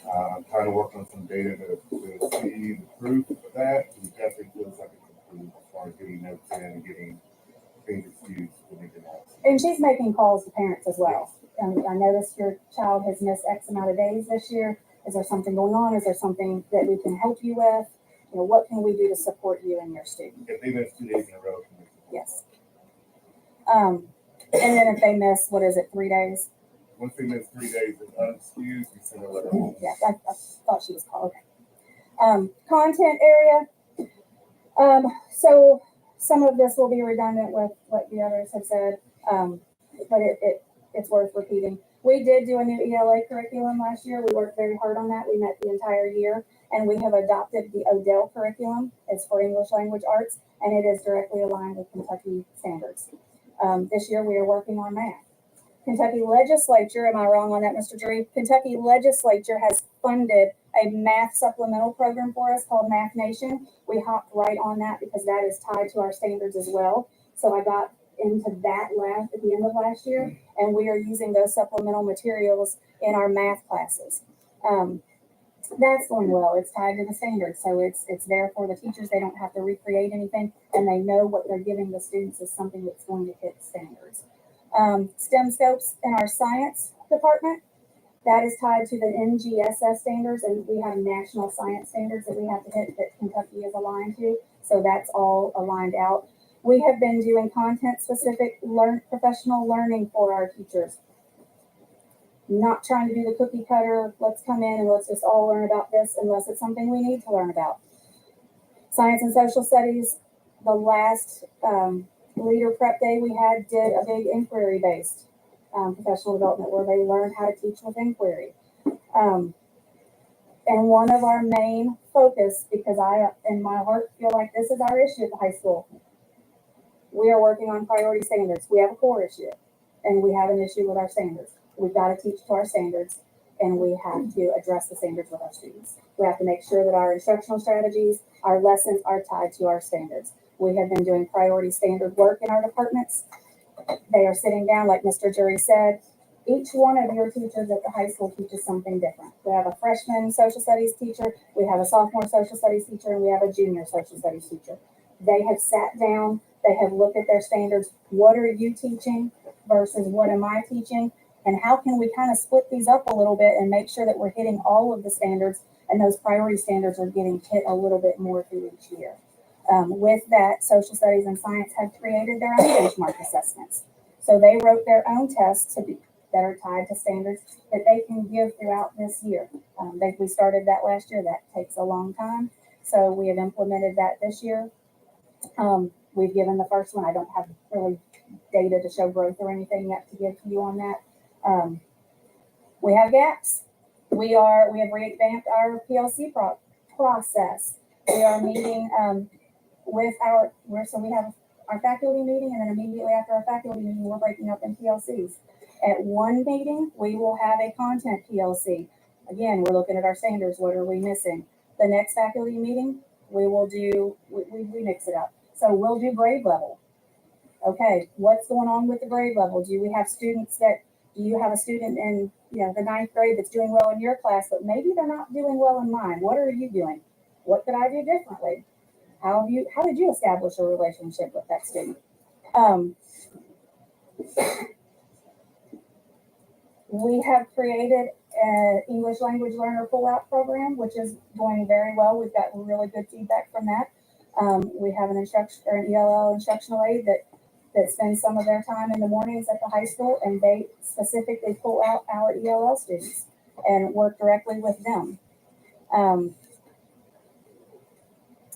I'm trying to work on some data to see the proof of that. It definitely feels like it's improved as far as getting notes in and getting things excused when they didn't have. And she's making calls to parents as well. I noticed your child has missed X amount of days this year. Is there something going on? Is there something that we can help you with? You know, what can we do to support you and your student? If they miss 2 days in a row. Yes. And then if they miss, 3 days? Once they miss 3 days of unexcused, we send a letter home. Yeah, I thought she was called. Okay. Content area. So some of this will be redundant with what the others have said, but it's worth repeating. We did do a new ELA curriculum last year. We worked very hard on that. We met the entire year, and we have adopted the Odell curriculum. It's for English language arts, and it is directly aligned with Kentucky standards. This year we are working on math. Kentucky legislature, am I wrong on that, Mr. Drury? Kentucky legislature has funded a math supplemental program for us called Math Nation. We hopped right on that because that is tied to our standards as well. So I got into that at the end of last year, and we are using those supplemental materials in our math classes. That's going well. It's tied to the standards, so it's there for the teachers. They don't have to recreate anything, and they know what they're giving the students is something that's going to hit standards. STEM scopes in our science department, that is tied to the NGSS standards, and we have national science standards that we have to hit that Kentucky is aligned to, so that's all aligned out. We have been doing content-specific professional learning for our teachers. Not trying to do the cookie cutter, let's come in and let's just all learn about this unless it's something we need to learn about. Science and social studies, the last leader prep day we had did a big inquiry based professional development where they learned how to teach with inquiry. And one of our main focus, because I, in my heart, feel like this is our issue at the high school, we are working on priority standards. We have a core issue, and we have an issue with our standards. We've got to teach to our standards, and we have to address the standards with our students. We have to make sure that our instructional strategies, our lessons are tied to our standards. We have been doing priority standard work in our departments. They are sitting down, like Mr. Jury said. Each one of your teachers at the high school teaches something different. We have a freshman social studies teacher, we have a sophomore social studies teacher, and we have a junior social studies teacher. They have sat down, they have looked at their standards. What are you teaching versus what am I teaching? And how can we kind of split these up a little bit and make sure that we're hitting all of the standards and those priority standards are getting hit a little bit more through each year. With that, social studies and science have created their own benchmark assessments. So they wrote their own tests that are tied to standards that they can give throughout this year. We started that last year. That takes a long time. So we have implemented that this year. We've given the first one. I don't have really data to show growth or anything yet to give to you on that. We have gaps. We have revamped our PLC process. We are meeting with we have our faculty meeting, and then immediately after our faculty meeting, we're breaking up in PLCs. At one meeting, we will have a content PLC. Again, we're looking at our standards. What are we missing? The next faculty meeting, we mix it up. So we'll do grade level. Okay, what's going on with the grade level? Do you have a student in the 9th grade that's doing well in your class, but maybe they're not doing well in mine? What are you doing? What could I do differently? How did you establish a relationship with that student? We have created an English language learner pull-out program, which is going very well. We've gotten really good feedback from that. We have an ELL instructional aide that spends some of their time in the mornings at the high school, and they specifically pull out our ELL students and work directly with them.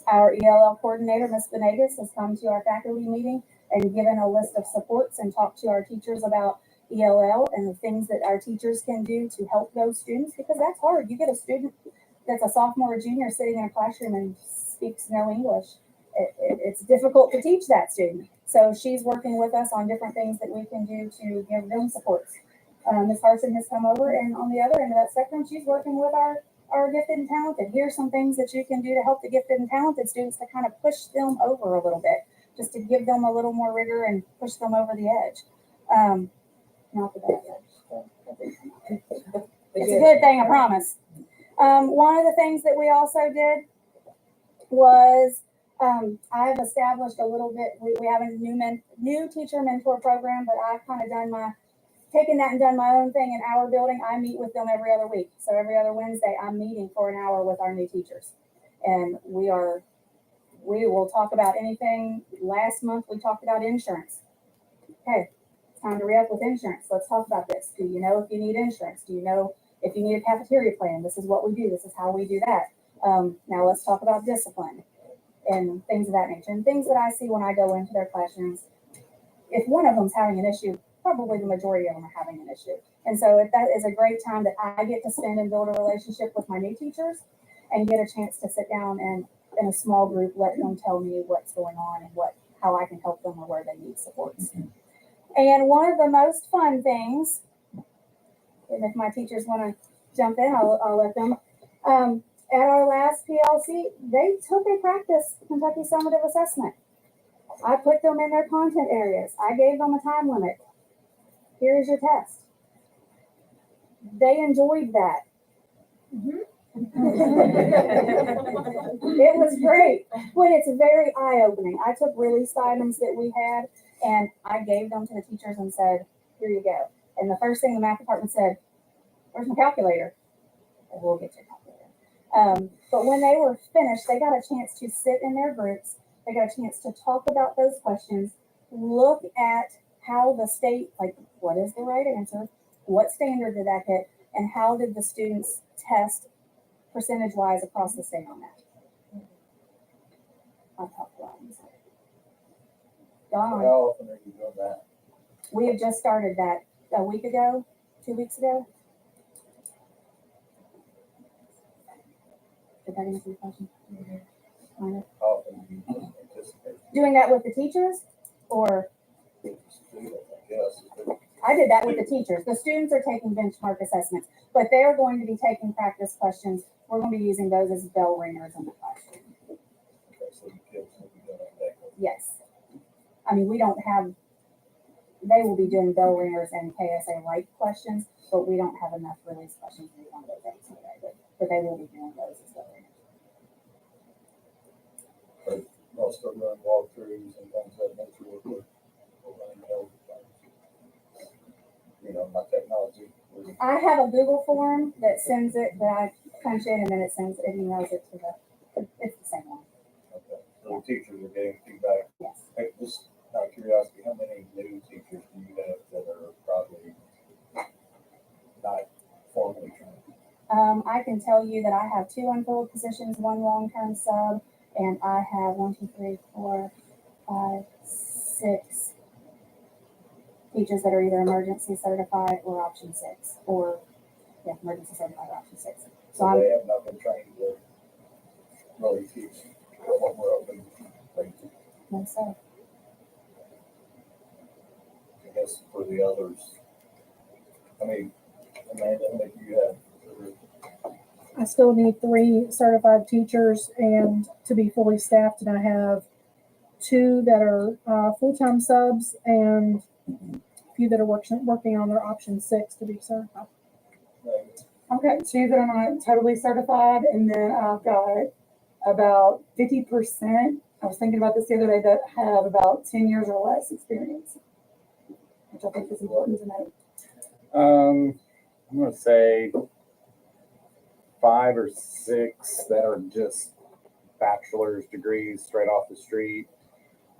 Our ELL coordinator, Ms. Venegas, has come to our faculty meeting and given a list of supports and talked to our teachers about ELL and the things that our teachers can do to help those students, because that's hard. You get a student that's a sophomore or junior sitting in a classroom and speaks no English. It's difficult to teach that student. So she's working with us on different things that we can do to give them supports. Ms. Harson has come over, and on the other end of that spectrum, she's working with our gifted and talented. Here's some things that you can do to help the gifted and talented students to kind of push them over a little bit, just to give them a little more rigor and push them over the edge. Not the bad edge. It's a good thing, I promise. One of the things that we also did was I've established a little bit. We have a new teacher mentor program, but I've kind of taken that and done my own thing in our building. I meet with them every other week. So every other Wednesday, I'm meeting for an hour with our new teachers, and we will talk about anything. Last month we talked about insurance. Okay, it's time to re-up with insurance. Let's talk about this. Do you know if you need insurance? Do you know if you need a cafeteria plan? This is what we do. This is how we do that. Now let's talk about discipline and things of that nature, and things that I see when I go into their classrooms. If one of them's having an issue, probably the majority of them are having an issue. And so that is a great time that I get to spend and build a relationship with my new teachers and get a chance to sit down and in a small group, let them tell me what's going on and how I can help them or where they need supports. And one of the most fun things, and if my teachers want to jump in, I'll let them. At our last PLC, they took a practice Kentucky summative assessment. I put them in their content areas. I gave them a time limit. Here's your test. They enjoyed that. It was great, but it's very eye-opening. I took release items that we had and I gave them to the teachers and said, here you go. And the first thing the math department said, where's my calculator? We'll get your calculator. But when they were finished, they got a chance to sit in their groups. They got a chance to talk about those questions, look at how the state, like what is the right answer? What standard did that hit? And how did the students test percentage-wise across the state on that? So gone. how often are you doing that? We have just started that a week ago, 2 weeks ago. Did that answer your question? Kind of. How often do you anticipate Doing that with the teachers, or teachers to do that, I guess? If they're- I did that with the teachers. The students are taking benchmark assessments, but they're going to be taking practice questions. We're going to be using those as bell ringers in the classroom. Okay, so the kids will be doing that. Yes. I mean, we don't have, they will be doing bell ringers and KSA like questions, but we don't have enough release questions to do one of those every single day. But they will be doing those as bell ringers. Most are doing walkthroughs and things of that nature with the, you know, my technology. I have a Google form that sends it, that I punch in, and then it sends, it emails it to the, it's the same one. Okay, so the teachers are getting feedback. Yes. Hey, just out of curiosity, how many new teachers do you have that are probably not formally trained? I can tell you that I have 2 unfilled positions, 1 long-term sub, and I have 1, 2, 3, 4, 5, 6 teachers that are either emergency certified or option 6, or, yeah, emergency certified or option 6. So So I'm, they have not been trained to really teach what we're open, like, no, sir. I guess for the others. I mean, Amanda, how many do you have? I still need 3 certified teachers and to be fully staffed, and I have 2 that are full-time subs and a few that are working on their option 6 to be certified. I've got 2 that are not totally certified, and then I've got about 50%. I was thinking about this the other day, that have about 10 years or less experience, which I think is important to note. I'm gonna say 5 or 6 that are just bachelor's degrees straight off the street.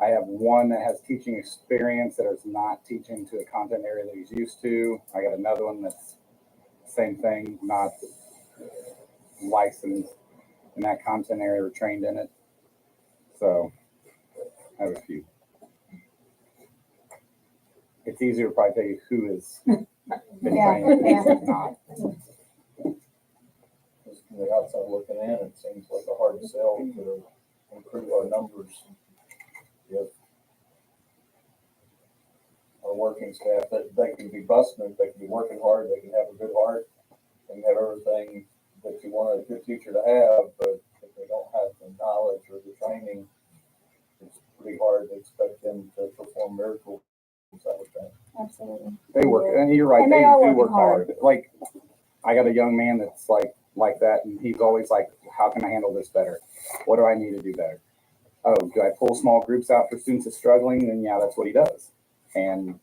I have 1 that has teaching experience that is not teaching to the content area that he's used to. I got another one that's same thing, not licensed in that content area or trained in it. So I have a few. It's easier to probably tell you who has been Yeah, trained yeah. and who's not. Just from the outside looking in, it seems like a hard sell to improve our numbers. If our working staff, that they can be busting, they can be working hard, they can have a good heart, they can have everything that you want a good teacher to have, but if they don't have the knowledge or the training, it's pretty hard to expect them to perform miracles. I would think. Absolutely. They work, and you're right, And they they are do working work hard. hard. Like, I got a young man that's like that, and he's always like, how can I handle this better? What do I need to do better? Oh, do I pull small groups out for students that's struggling? And yeah, that's what he does. And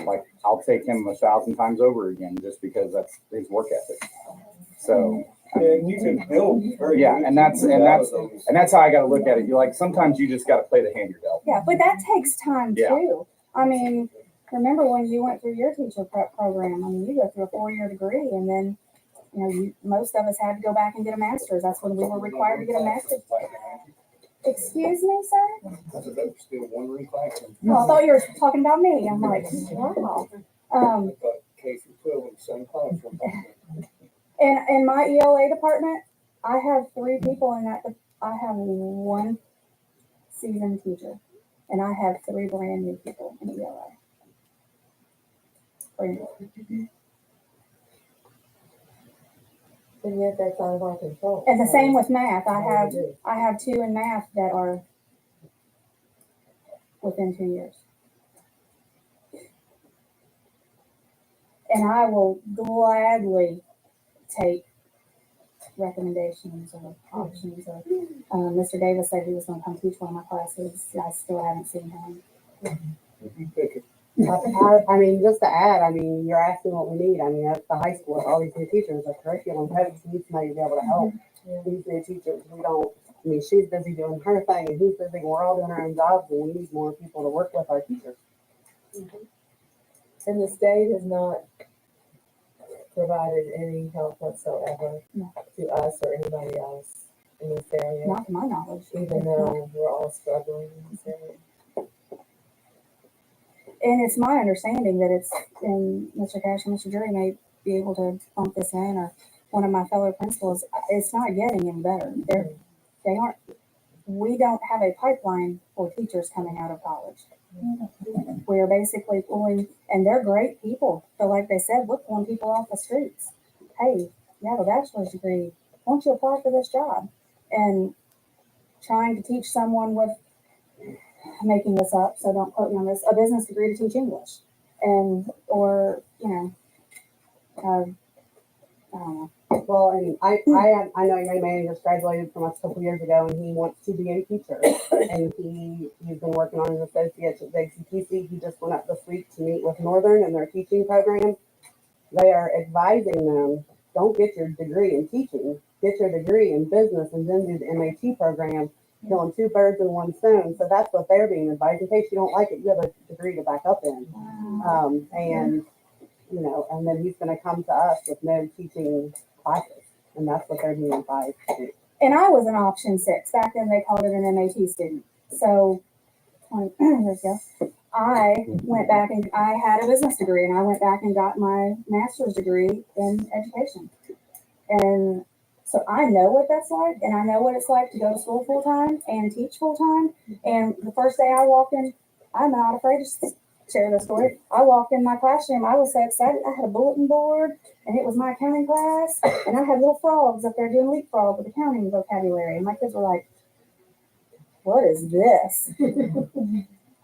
like, I'll take him 1,000 times over again just because that's his work ethic. So, I mean, you can build very. yeah, good and that's teams. and that's how I got to look at it. You're like, sometimes you just got to play the hand you're dealt. Yeah, but that takes time Yeah. too. I mean, remember when you went through your teacher prep program? I mean, you go through a 4-year degree, and then, you know, most of us had to go back and get a master's. That's when we were required to get a master's. Excuse me, sir? I said, that was still one room classroom. No, I thought you were talking about me. I'm like, wow. I thought K through 12 in the same classroom. And in my ELA department, I have 3 people in that. I have 1 seasoned teacher, and I have 3 brand new people in ELA. Brand new. And yet that's out of our control. And the same with math. I have 2 in math that are within 2 years. And I will gladly take recommendations or options. Or Mr. Davis said he was going to come teach one of my classes. I still haven't seen him. You pick it. I mean, just to add, I mean, you're asking what we need. I mean, at the high school, all these new teachers are curriculum heavy. We need somebody to be able to help these new teachers. We don't, I mean, she's busy doing her thing and he's busy. We're all doing our own jobs, and we need more people to work with our teachers. And the state has not provided any help whatsoever No. to us or anybody else in this area, Not to my knowledge. even though we're all struggling in this area. and it's my understanding that it's, and Mr. Cash and Mr. Drury may be able to bump this in, or one of my fellow principals, it's not getting any better. They aren't, we don't have a pipeline for teachers coming out of college. We are basically pulling, and they're great people, but like they said, we're pulling people off the streets. Hey, you have a bachelor's degree, why don't you apply for this job? And trying to teach someone with, I'm making this up, so don't quote me on this, a business degree to teach English. And, or, you know, I don't know. Well, and I know your man just graduated from us a couple years ago, and he wants to be a teacher. And he's been working on his associates at JCTC. He just went up this week to meet with Northern and their teaching program. They are advising them, don't get your degree in teaching, get your degree in business, and then do the MAT program, killing two birds in one stone. So that's what they're being advised. In case you don't like it, you have a degree to back up in. And you know, and then he's going to come to us with no teaching classes, and that's what they're being advised to do. And I was an option 6. Back then they called it an MAT student. So 20 years ago, I went back and I had a business degree, and I went back and got my master's degree in education. And so I know what that's like, and I know what it's like to go to school full time and teach full time. And the first day I walked in, I'm not afraid to share the story. I walked in my classroom, I was so excited. I had a bulletin board, and it was my accounting class, and I had little frogs up there doing leapfrog with accounting vocabulary, and my kids were like, what is this?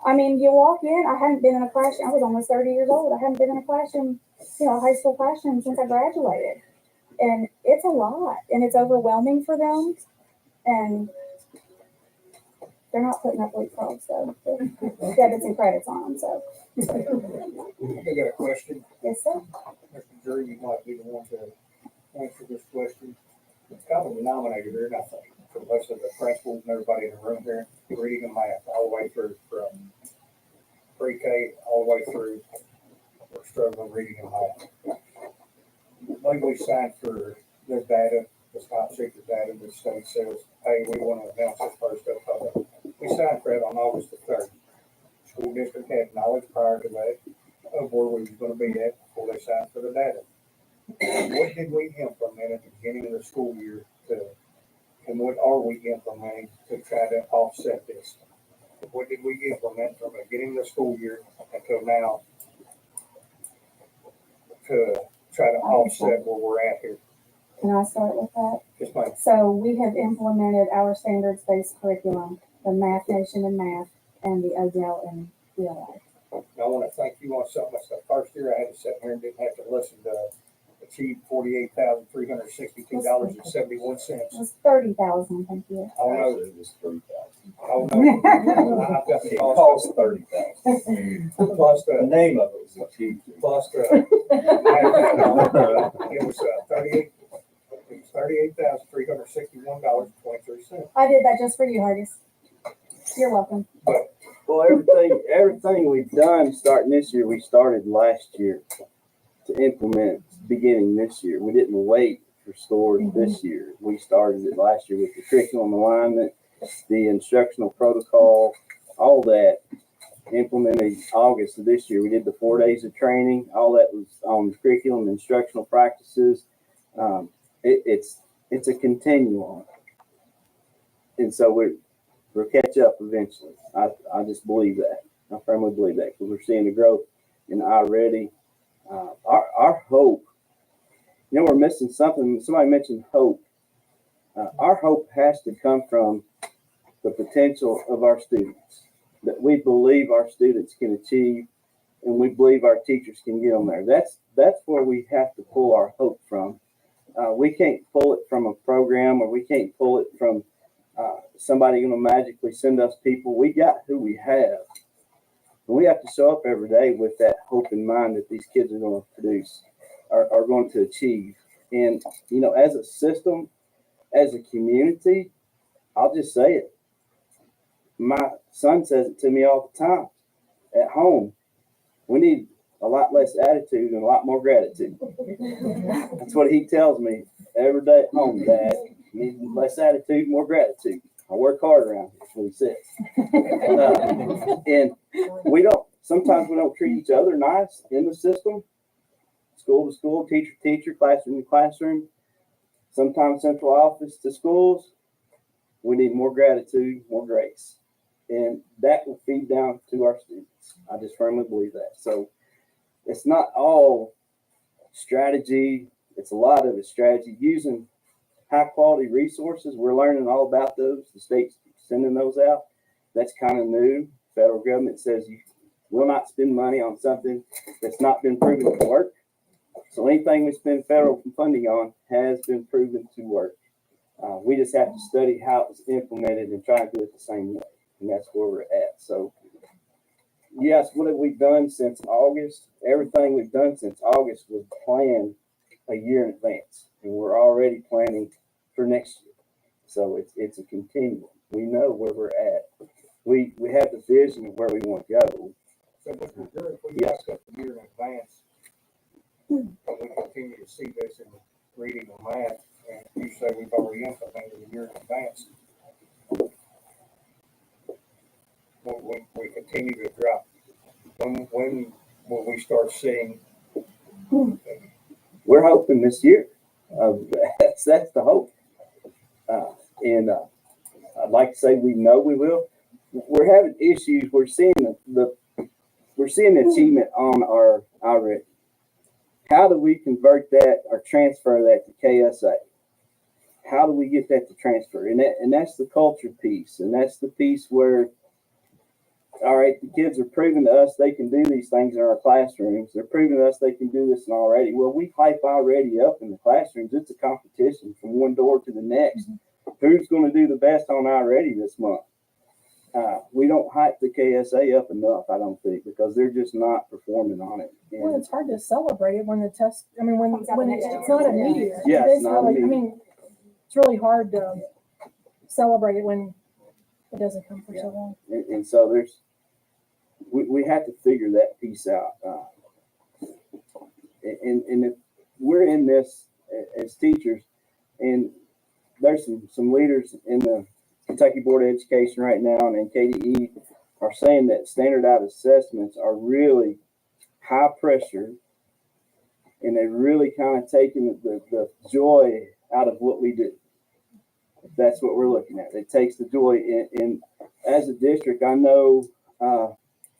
I mean, you walk in, I hadn't been in a classroom, I was almost 30 years old. I hadn't been in a classroom, you know, a high school classroom since I graduated. And it's a lot, and it's overwhelming for them, and they're not putting up leapfrogs, so they're debits credits on them, so. I got a question. Yes, sir. Mr. Drury, you might be the one to answer this question. It's kind of a denominator here, I think, for most of the principals and everybody in the room here, reading and math all the way through from pre-K all the way through. We're struggling reading and math. Legally signed for this data, this top secret data, the state says, hey, we want to announce this first up public. We signed for it on August the 3rd. School district had knowledge prior to that of where we was going to be at before they signed for the data. What did we implement at the beginning of the school year and what are we implementing to try to offset this? What did we implement from the beginning of the school year until now to try to offset where we're at here? Can I start with that? Just like, So we have implemented our standards-based curriculum, the Math Nation and Math, and the ODEL and ELA. I want to thank you on something. That's the first year I had to sit here and didn't have to listen to achieve $48,362.71. It was 30,000, thank you. Oh, no. It was 3,000. Oh, no. I've got the It cost. cost 30,000. Plus The the, name of it was cheap. plus the, it was $38,361.23. I did that just for you, Hardis. You're welcome. Well, everything we've done starting this year, we started last year to implement beginning this year. We didn't wait for scores this year. We started it last year with the curriculum alignment, the instructional protocol, all that implemented August of this year. We did the 4 days of training. All that was on curriculum, instructional practices. It's a continuum. And so we'll catch up eventually. I just believe that. I firmly believe that because we're seeing the growth in iReady. Our hope, you know, we're missing something. Somebody mentioned hope. Our hope has to come from the potential of our students, that we believe our students can achieve, and we believe our teachers can get them there. That's where we have to pull our hope from. We can't pull it from a program, or we can't pull it from somebody going to magically send us people. We got who we have. And we have to show up every day with that hope in mind that these kids are going to produce, are going to achieve. And, you know, as a system, as a community, I'll just say it. My son says it to me all the time. At home, we need a lot less attitude and a lot more gratitude. That's what he tells me every day at home, Dad. Need less attitude, more gratitude. I work hard around here, that's what he says. And we don't, sometimes we don't treat each other nice in the system, school to school, teacher to teacher, classroom to classroom, sometimes central office to schools. We need more gratitude, more grace. And that will feed down to our students. I just firmly believe that. So it's not all strategy. It's a lot of it strategy using high quality resources. We're learning all about those. The state's sending those out. That's kind of new. Federal government says you will not spend money on something that's not been proven to work. So anything we spend federal funding on has been proven to work. We just have to study how it was implemented and try to do it the same way. And that's where we're at. So yes, what have we done since August? Everything we've done since August was planned a year in advance. And we're already planning for next year. So it's a continuum. We know where we're at. We have the vision of where we want to go. So, Mr. Drew, if we back up a year in advance, and we continue to see this in reading and math, and you say we've already implemented a year in advance, when we continue to drop, when will we start seeing? We're hoping this year. That's the hope. I'd like to say we know we will. We're having issues. We're seeing the achievement on our rate. How do we convert that or transfer that to KSA? How do we get that to transfer? And that's the culture piece. And that's the piece where, all right, the kids are proving to us they can do these things in our classrooms. They're proving to us they can do this in already. Well, we hype already up in the classrooms. It's a competition from one door to the next. Who's going to do the best on already this month? We don't hype the KSA up enough, I don't think, because they're just not performing on it. Well, it's hard to celebrate it when the test, I mean, when Comes out it's the next not year. immediate. Yeah, It it's is not really, I immediate. mean, it's really hard to celebrate it when it doesn't come for so long. And so we have to figure that piece out. And if we're in this as teachers, and there's some leaders in the Kentucky Board of Education right now and in KDE are saying that standardized assessments are really high pressure, and they're really kind of taking the joy out of what we do. If that's what we're looking at. It takes the joy in as a district. I know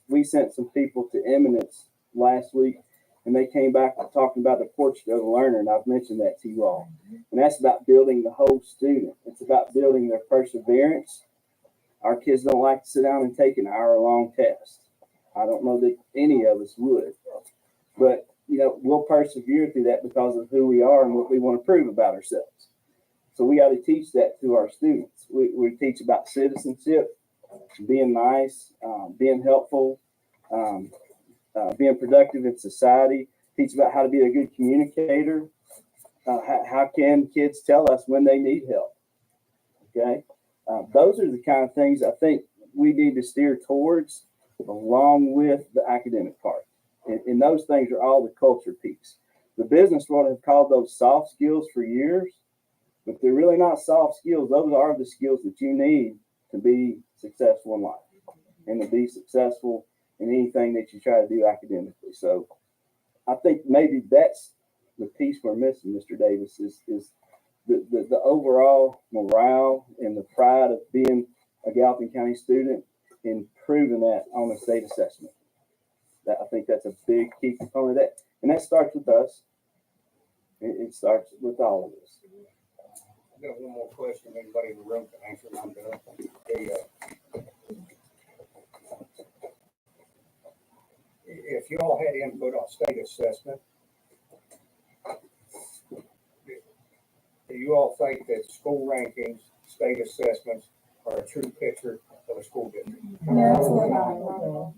we sent some people to Eminence last week, and they came back talking about the portrait of the learner, and I've mentioned that to you all. And that's about building the whole student. It's about building their perseverance. Our kids don't like to sit down and take an hour-long test. I don't know that any of us would. But, we'll persevere through that because of who we are and what we want to prove about ourselves. So we got to teach that to our students. We teach about citizenship, being nice, being helpful, being productive in society, teach about how to be a good communicator. How can kids tell us when they need help? Okay. Those are the kind of things I think we need to steer towards along with the academic part. And those things are all the culture piece. The business world have called those soft skills for years, but they're really not soft skills. Those are the skills that you need to be successful in life and to be successful in anything that you try to do academically. So I think maybe that's the piece we're missing, Mr. Davis, is the overall morale and the pride of being a Gallatin County student and proving that on a state assessment. I think that's a big key component of that. And that starts with us. It starts with all of us. I've got one more question. Anybody in the room can answer it. I'm done. If you all had input on state assessment, do you all think that school rankings, state assessments are a true picture of a school district? Yeah, absolutely.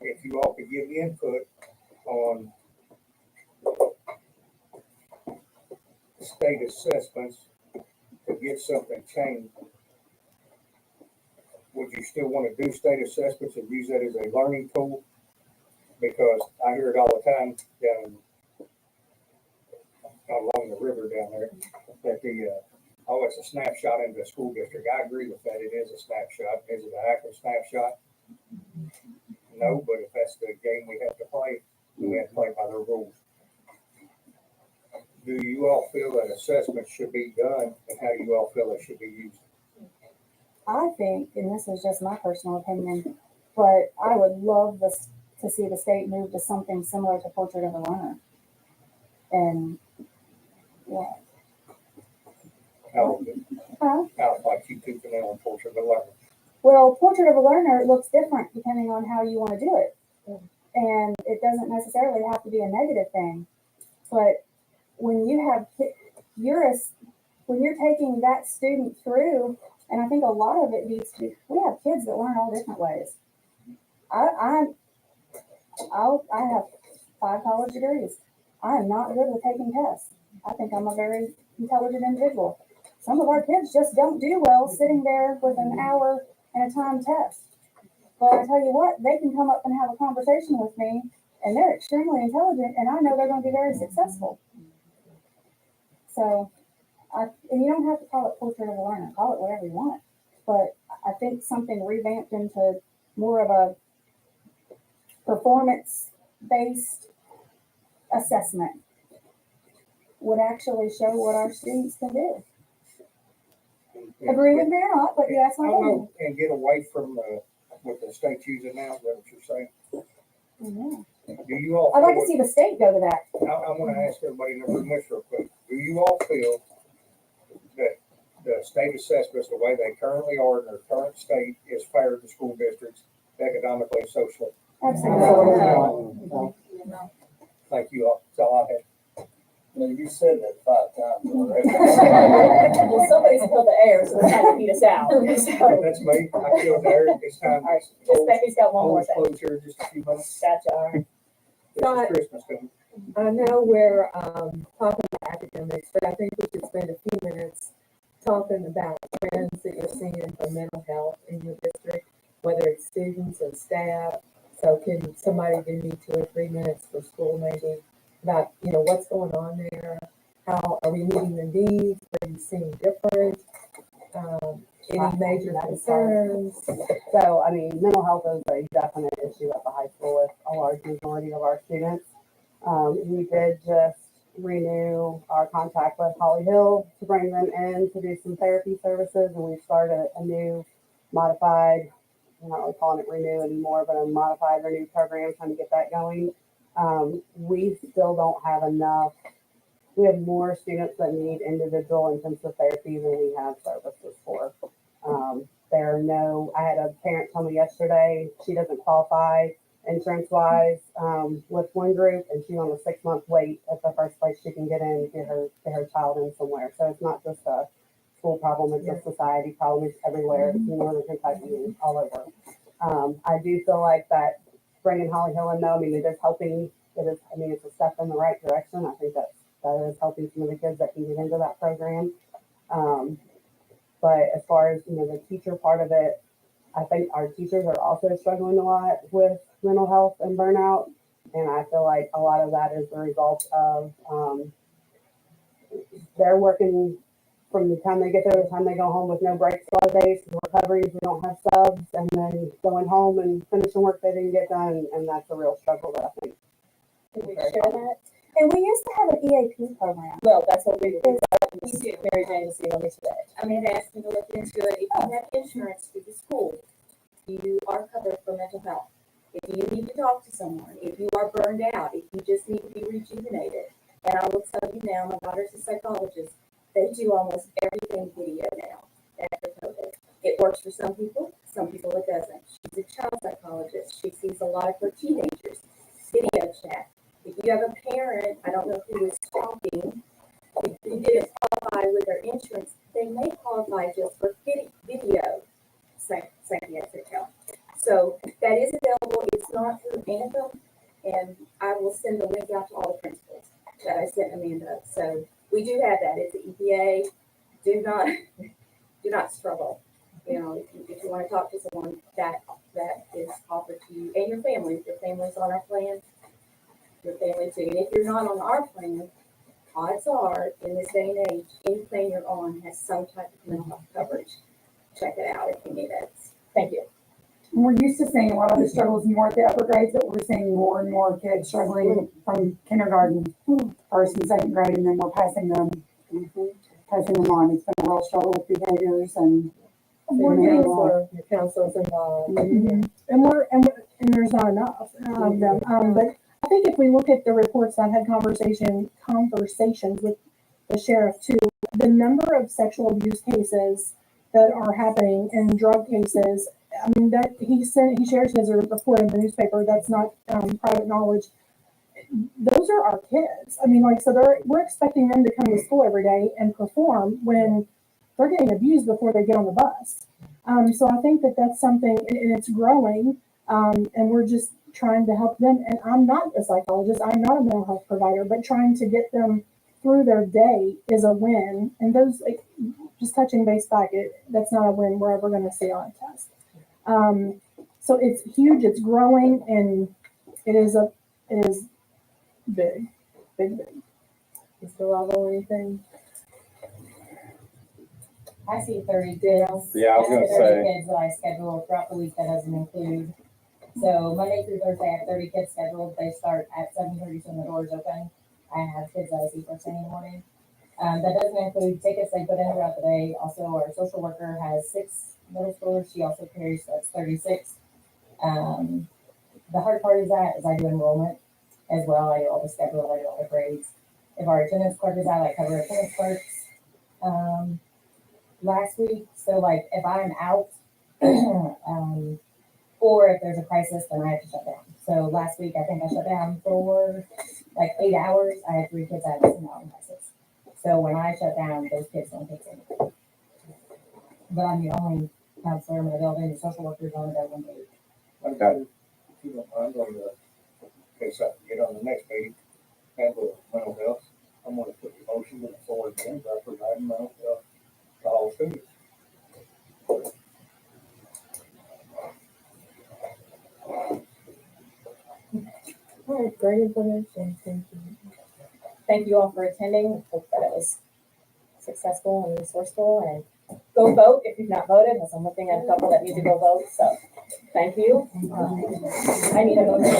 If you all could give input on state assessments to get something changed, would you still want to do state assessments and use that as a learning tool? Because I hear it all the time down along the river down there that it's a snapshot into the school district. I agree with that. It is a snapshot. Is it an accurate snapshot? no, but if that's the game we have to play, we have to play by their rules. Do you all feel that assessments should be done, and how do you all feel they should be used? I think, and this is just my personal opinion, but I would love this to see the state move to something similar to Portrait of a Learner. And yeah, How, Huh? how like you two can on Portrait of a Learner? well, Portrait of a Learner looks different depending on how you want to do it, and it doesn't necessarily have to be a negative thing. But when you have when you're taking that student through, and I think a lot of it needs to be, we have kids that learn all different ways. I have 5 college degrees. I am not good with taking tests. I think I'm a very intelligent individual. Some of our kids just don't do well sitting there with an hour and a timed test. But I tell you what, they can come up and have a conversation with me, and they're extremely intelligent, and I know they're going to be very successful. So, and you don't have to call it Portrait of a Learner, call it whatever you want. But I think something revamped into more of a performance-based assessment would actually show what our students can do. Agree with me or not, but yeah, that's my I don't opinion. know, and get away from, what the state's using now, is that what you're saying? Yeah. Do you all? I'd like feel- to see the state go to that. I want to ask everybody in the room this real quick. Do you all feel that the state assessments, the way they currently are in their current state, is fair to school districts economically and socially? Absolutely. Thank you all. That's all I had. You said that 5 times already. Well, somebody spilled the air, so they're trying to beat us out. So, That's me. I feel there. It's time. all right, just Becky's got one more Polls thing. close here in just a few months. Gotcha, all right. This is Christmas coming. I know we're, talking about academics, but I think we should spend a few minutes talking about trends that you're seeing for mental health in your district, whether it's students or staff. So can somebody give me 2 or 3 minutes for school maybe about, what's going on there? How are we meeting the needs? Are you seeing different? Any major concerns? So, I mean, mental health is a definite issue at the high school with a large majority of our students. We did just renew our contract with Holly Hill to bring them in to do some therapy services, and we've started a new modified, I'm not really calling it renew anymore, but a modified renew program, trying to get that going. We still don't have enough. We have more students that need individual intensive therapy than we have services for. I had a parent tell me yesterday she doesn't qualify insurance wise with one group, and she's on a 6-month wait at the first place she can get in to get her child in somewhere. So it's not just a school problem, it's a society problem. It's everywhere. It's in Northern Kentucky and all over. I do feel like that bringing Holly Hill in though, I mean, it is helping. It's a step in the right direction. I think that is helping some of the kids that can get into that program. But as far as, the teacher part of it, I think our teachers are also struggling a lot with mental health and burnout. And I feel like a lot of that is the result of they're working from the time they get there to the time they go home with no breaks a lot of days. Recovery, we don't have subs, and then going home and finishing work they didn't get done. And that's a real struggle that I think. Can we share that? And we used to have an EAP program. Well, that's what we were, Mary Jane is the only today. I mean, ask me to look into it. If you have insurance through the school, you are covered for mental health. If you need to talk to someone, if you are burned out, if you just need to be rejuvenated. And I will tell you now, my daughter's a psychologist. They do almost everything video now after COVID. It works for some people it doesn't. She's a child psychologist. She sees a lot of her teenagers. Video chat. If you have a parent, I don't know who is talking, who didn't qualify with their insurance, they may qualify just for video psychiatric help. So that is available. It's not through Anthem, and I will send the link out to all the principals that I sent Amanda. So we do have that. It's the EPA. Do not struggle. If you want to talk to someone, that is offered to you and your family. If your family's on our plan, your family too. And if you're not on our plan, odds are, in this day and age, any plan you're on has some type of mental health coverage. Check it out if you need it. Thank you. We're used to seeing a lot of the struggles more at the upper grades, but we're seeing more and more kids struggling from kindergarten, first and second grade, and then we're passing them on. It's been a real struggle with behaviors and. Your counselors involved. And there's not enough of them. But I think if we look at the reports, I've had conversations with the sheriff too, the number of sexual abuse cases that are happening and drug cases, I mean, that he shares his report in the newspaper, that's not private knowledge. Those are our kids. I mean, like, so we're expecting them to come to school every day and perform when they're getting abused before they get on the bus. So I think that that's something, and it's growing, and we're just trying to help them. And I'm not a psychologist, I'm not a mental health provider, but trying to get them through their day is a win. And those, like, just touching base back, that's not a win we're ever going to see on a test. So it's huge, it's growing, and it is big. Mr. Lovell, anything? I see 30 kids. Yeah, I was gonna 30 say. kids that I schedule throughout the week. That doesn't include. So Monday through Thursday, I have 30 kids scheduled. They start at 7:30 when the doors open. I have kids that I see first thing in the morning. That doesn't include tickets they put in throughout the day. Also, our social worker has 6 middle schoolers. She also carries, that's 36. The hard part is I do enrollment as well. I do all the schedule, I do all the grades. If our attendance clerk is out, I cover attendance clerks. Last week, so like if I'm out, or if there's a crisis, then I have to shut down. So last week, I think I shut down for like 8 hours. I had 3 kids out of the crisis. So when I shut down, those kids don't take anything. But I'm the only counselor in my building. The social workers only go 1 day. I'm going to, in case I get on the next meeting, handle mental health. I'm going to put the motion to the floor again, by providing mental health to all students. All right, great information. Thank you. Thank you all for attending. Hope that it was successful and resourceful. And go vote if you've not voted. I'm looking at a couple that need to go vote. So thank you. I need a motion.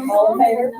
All in favor?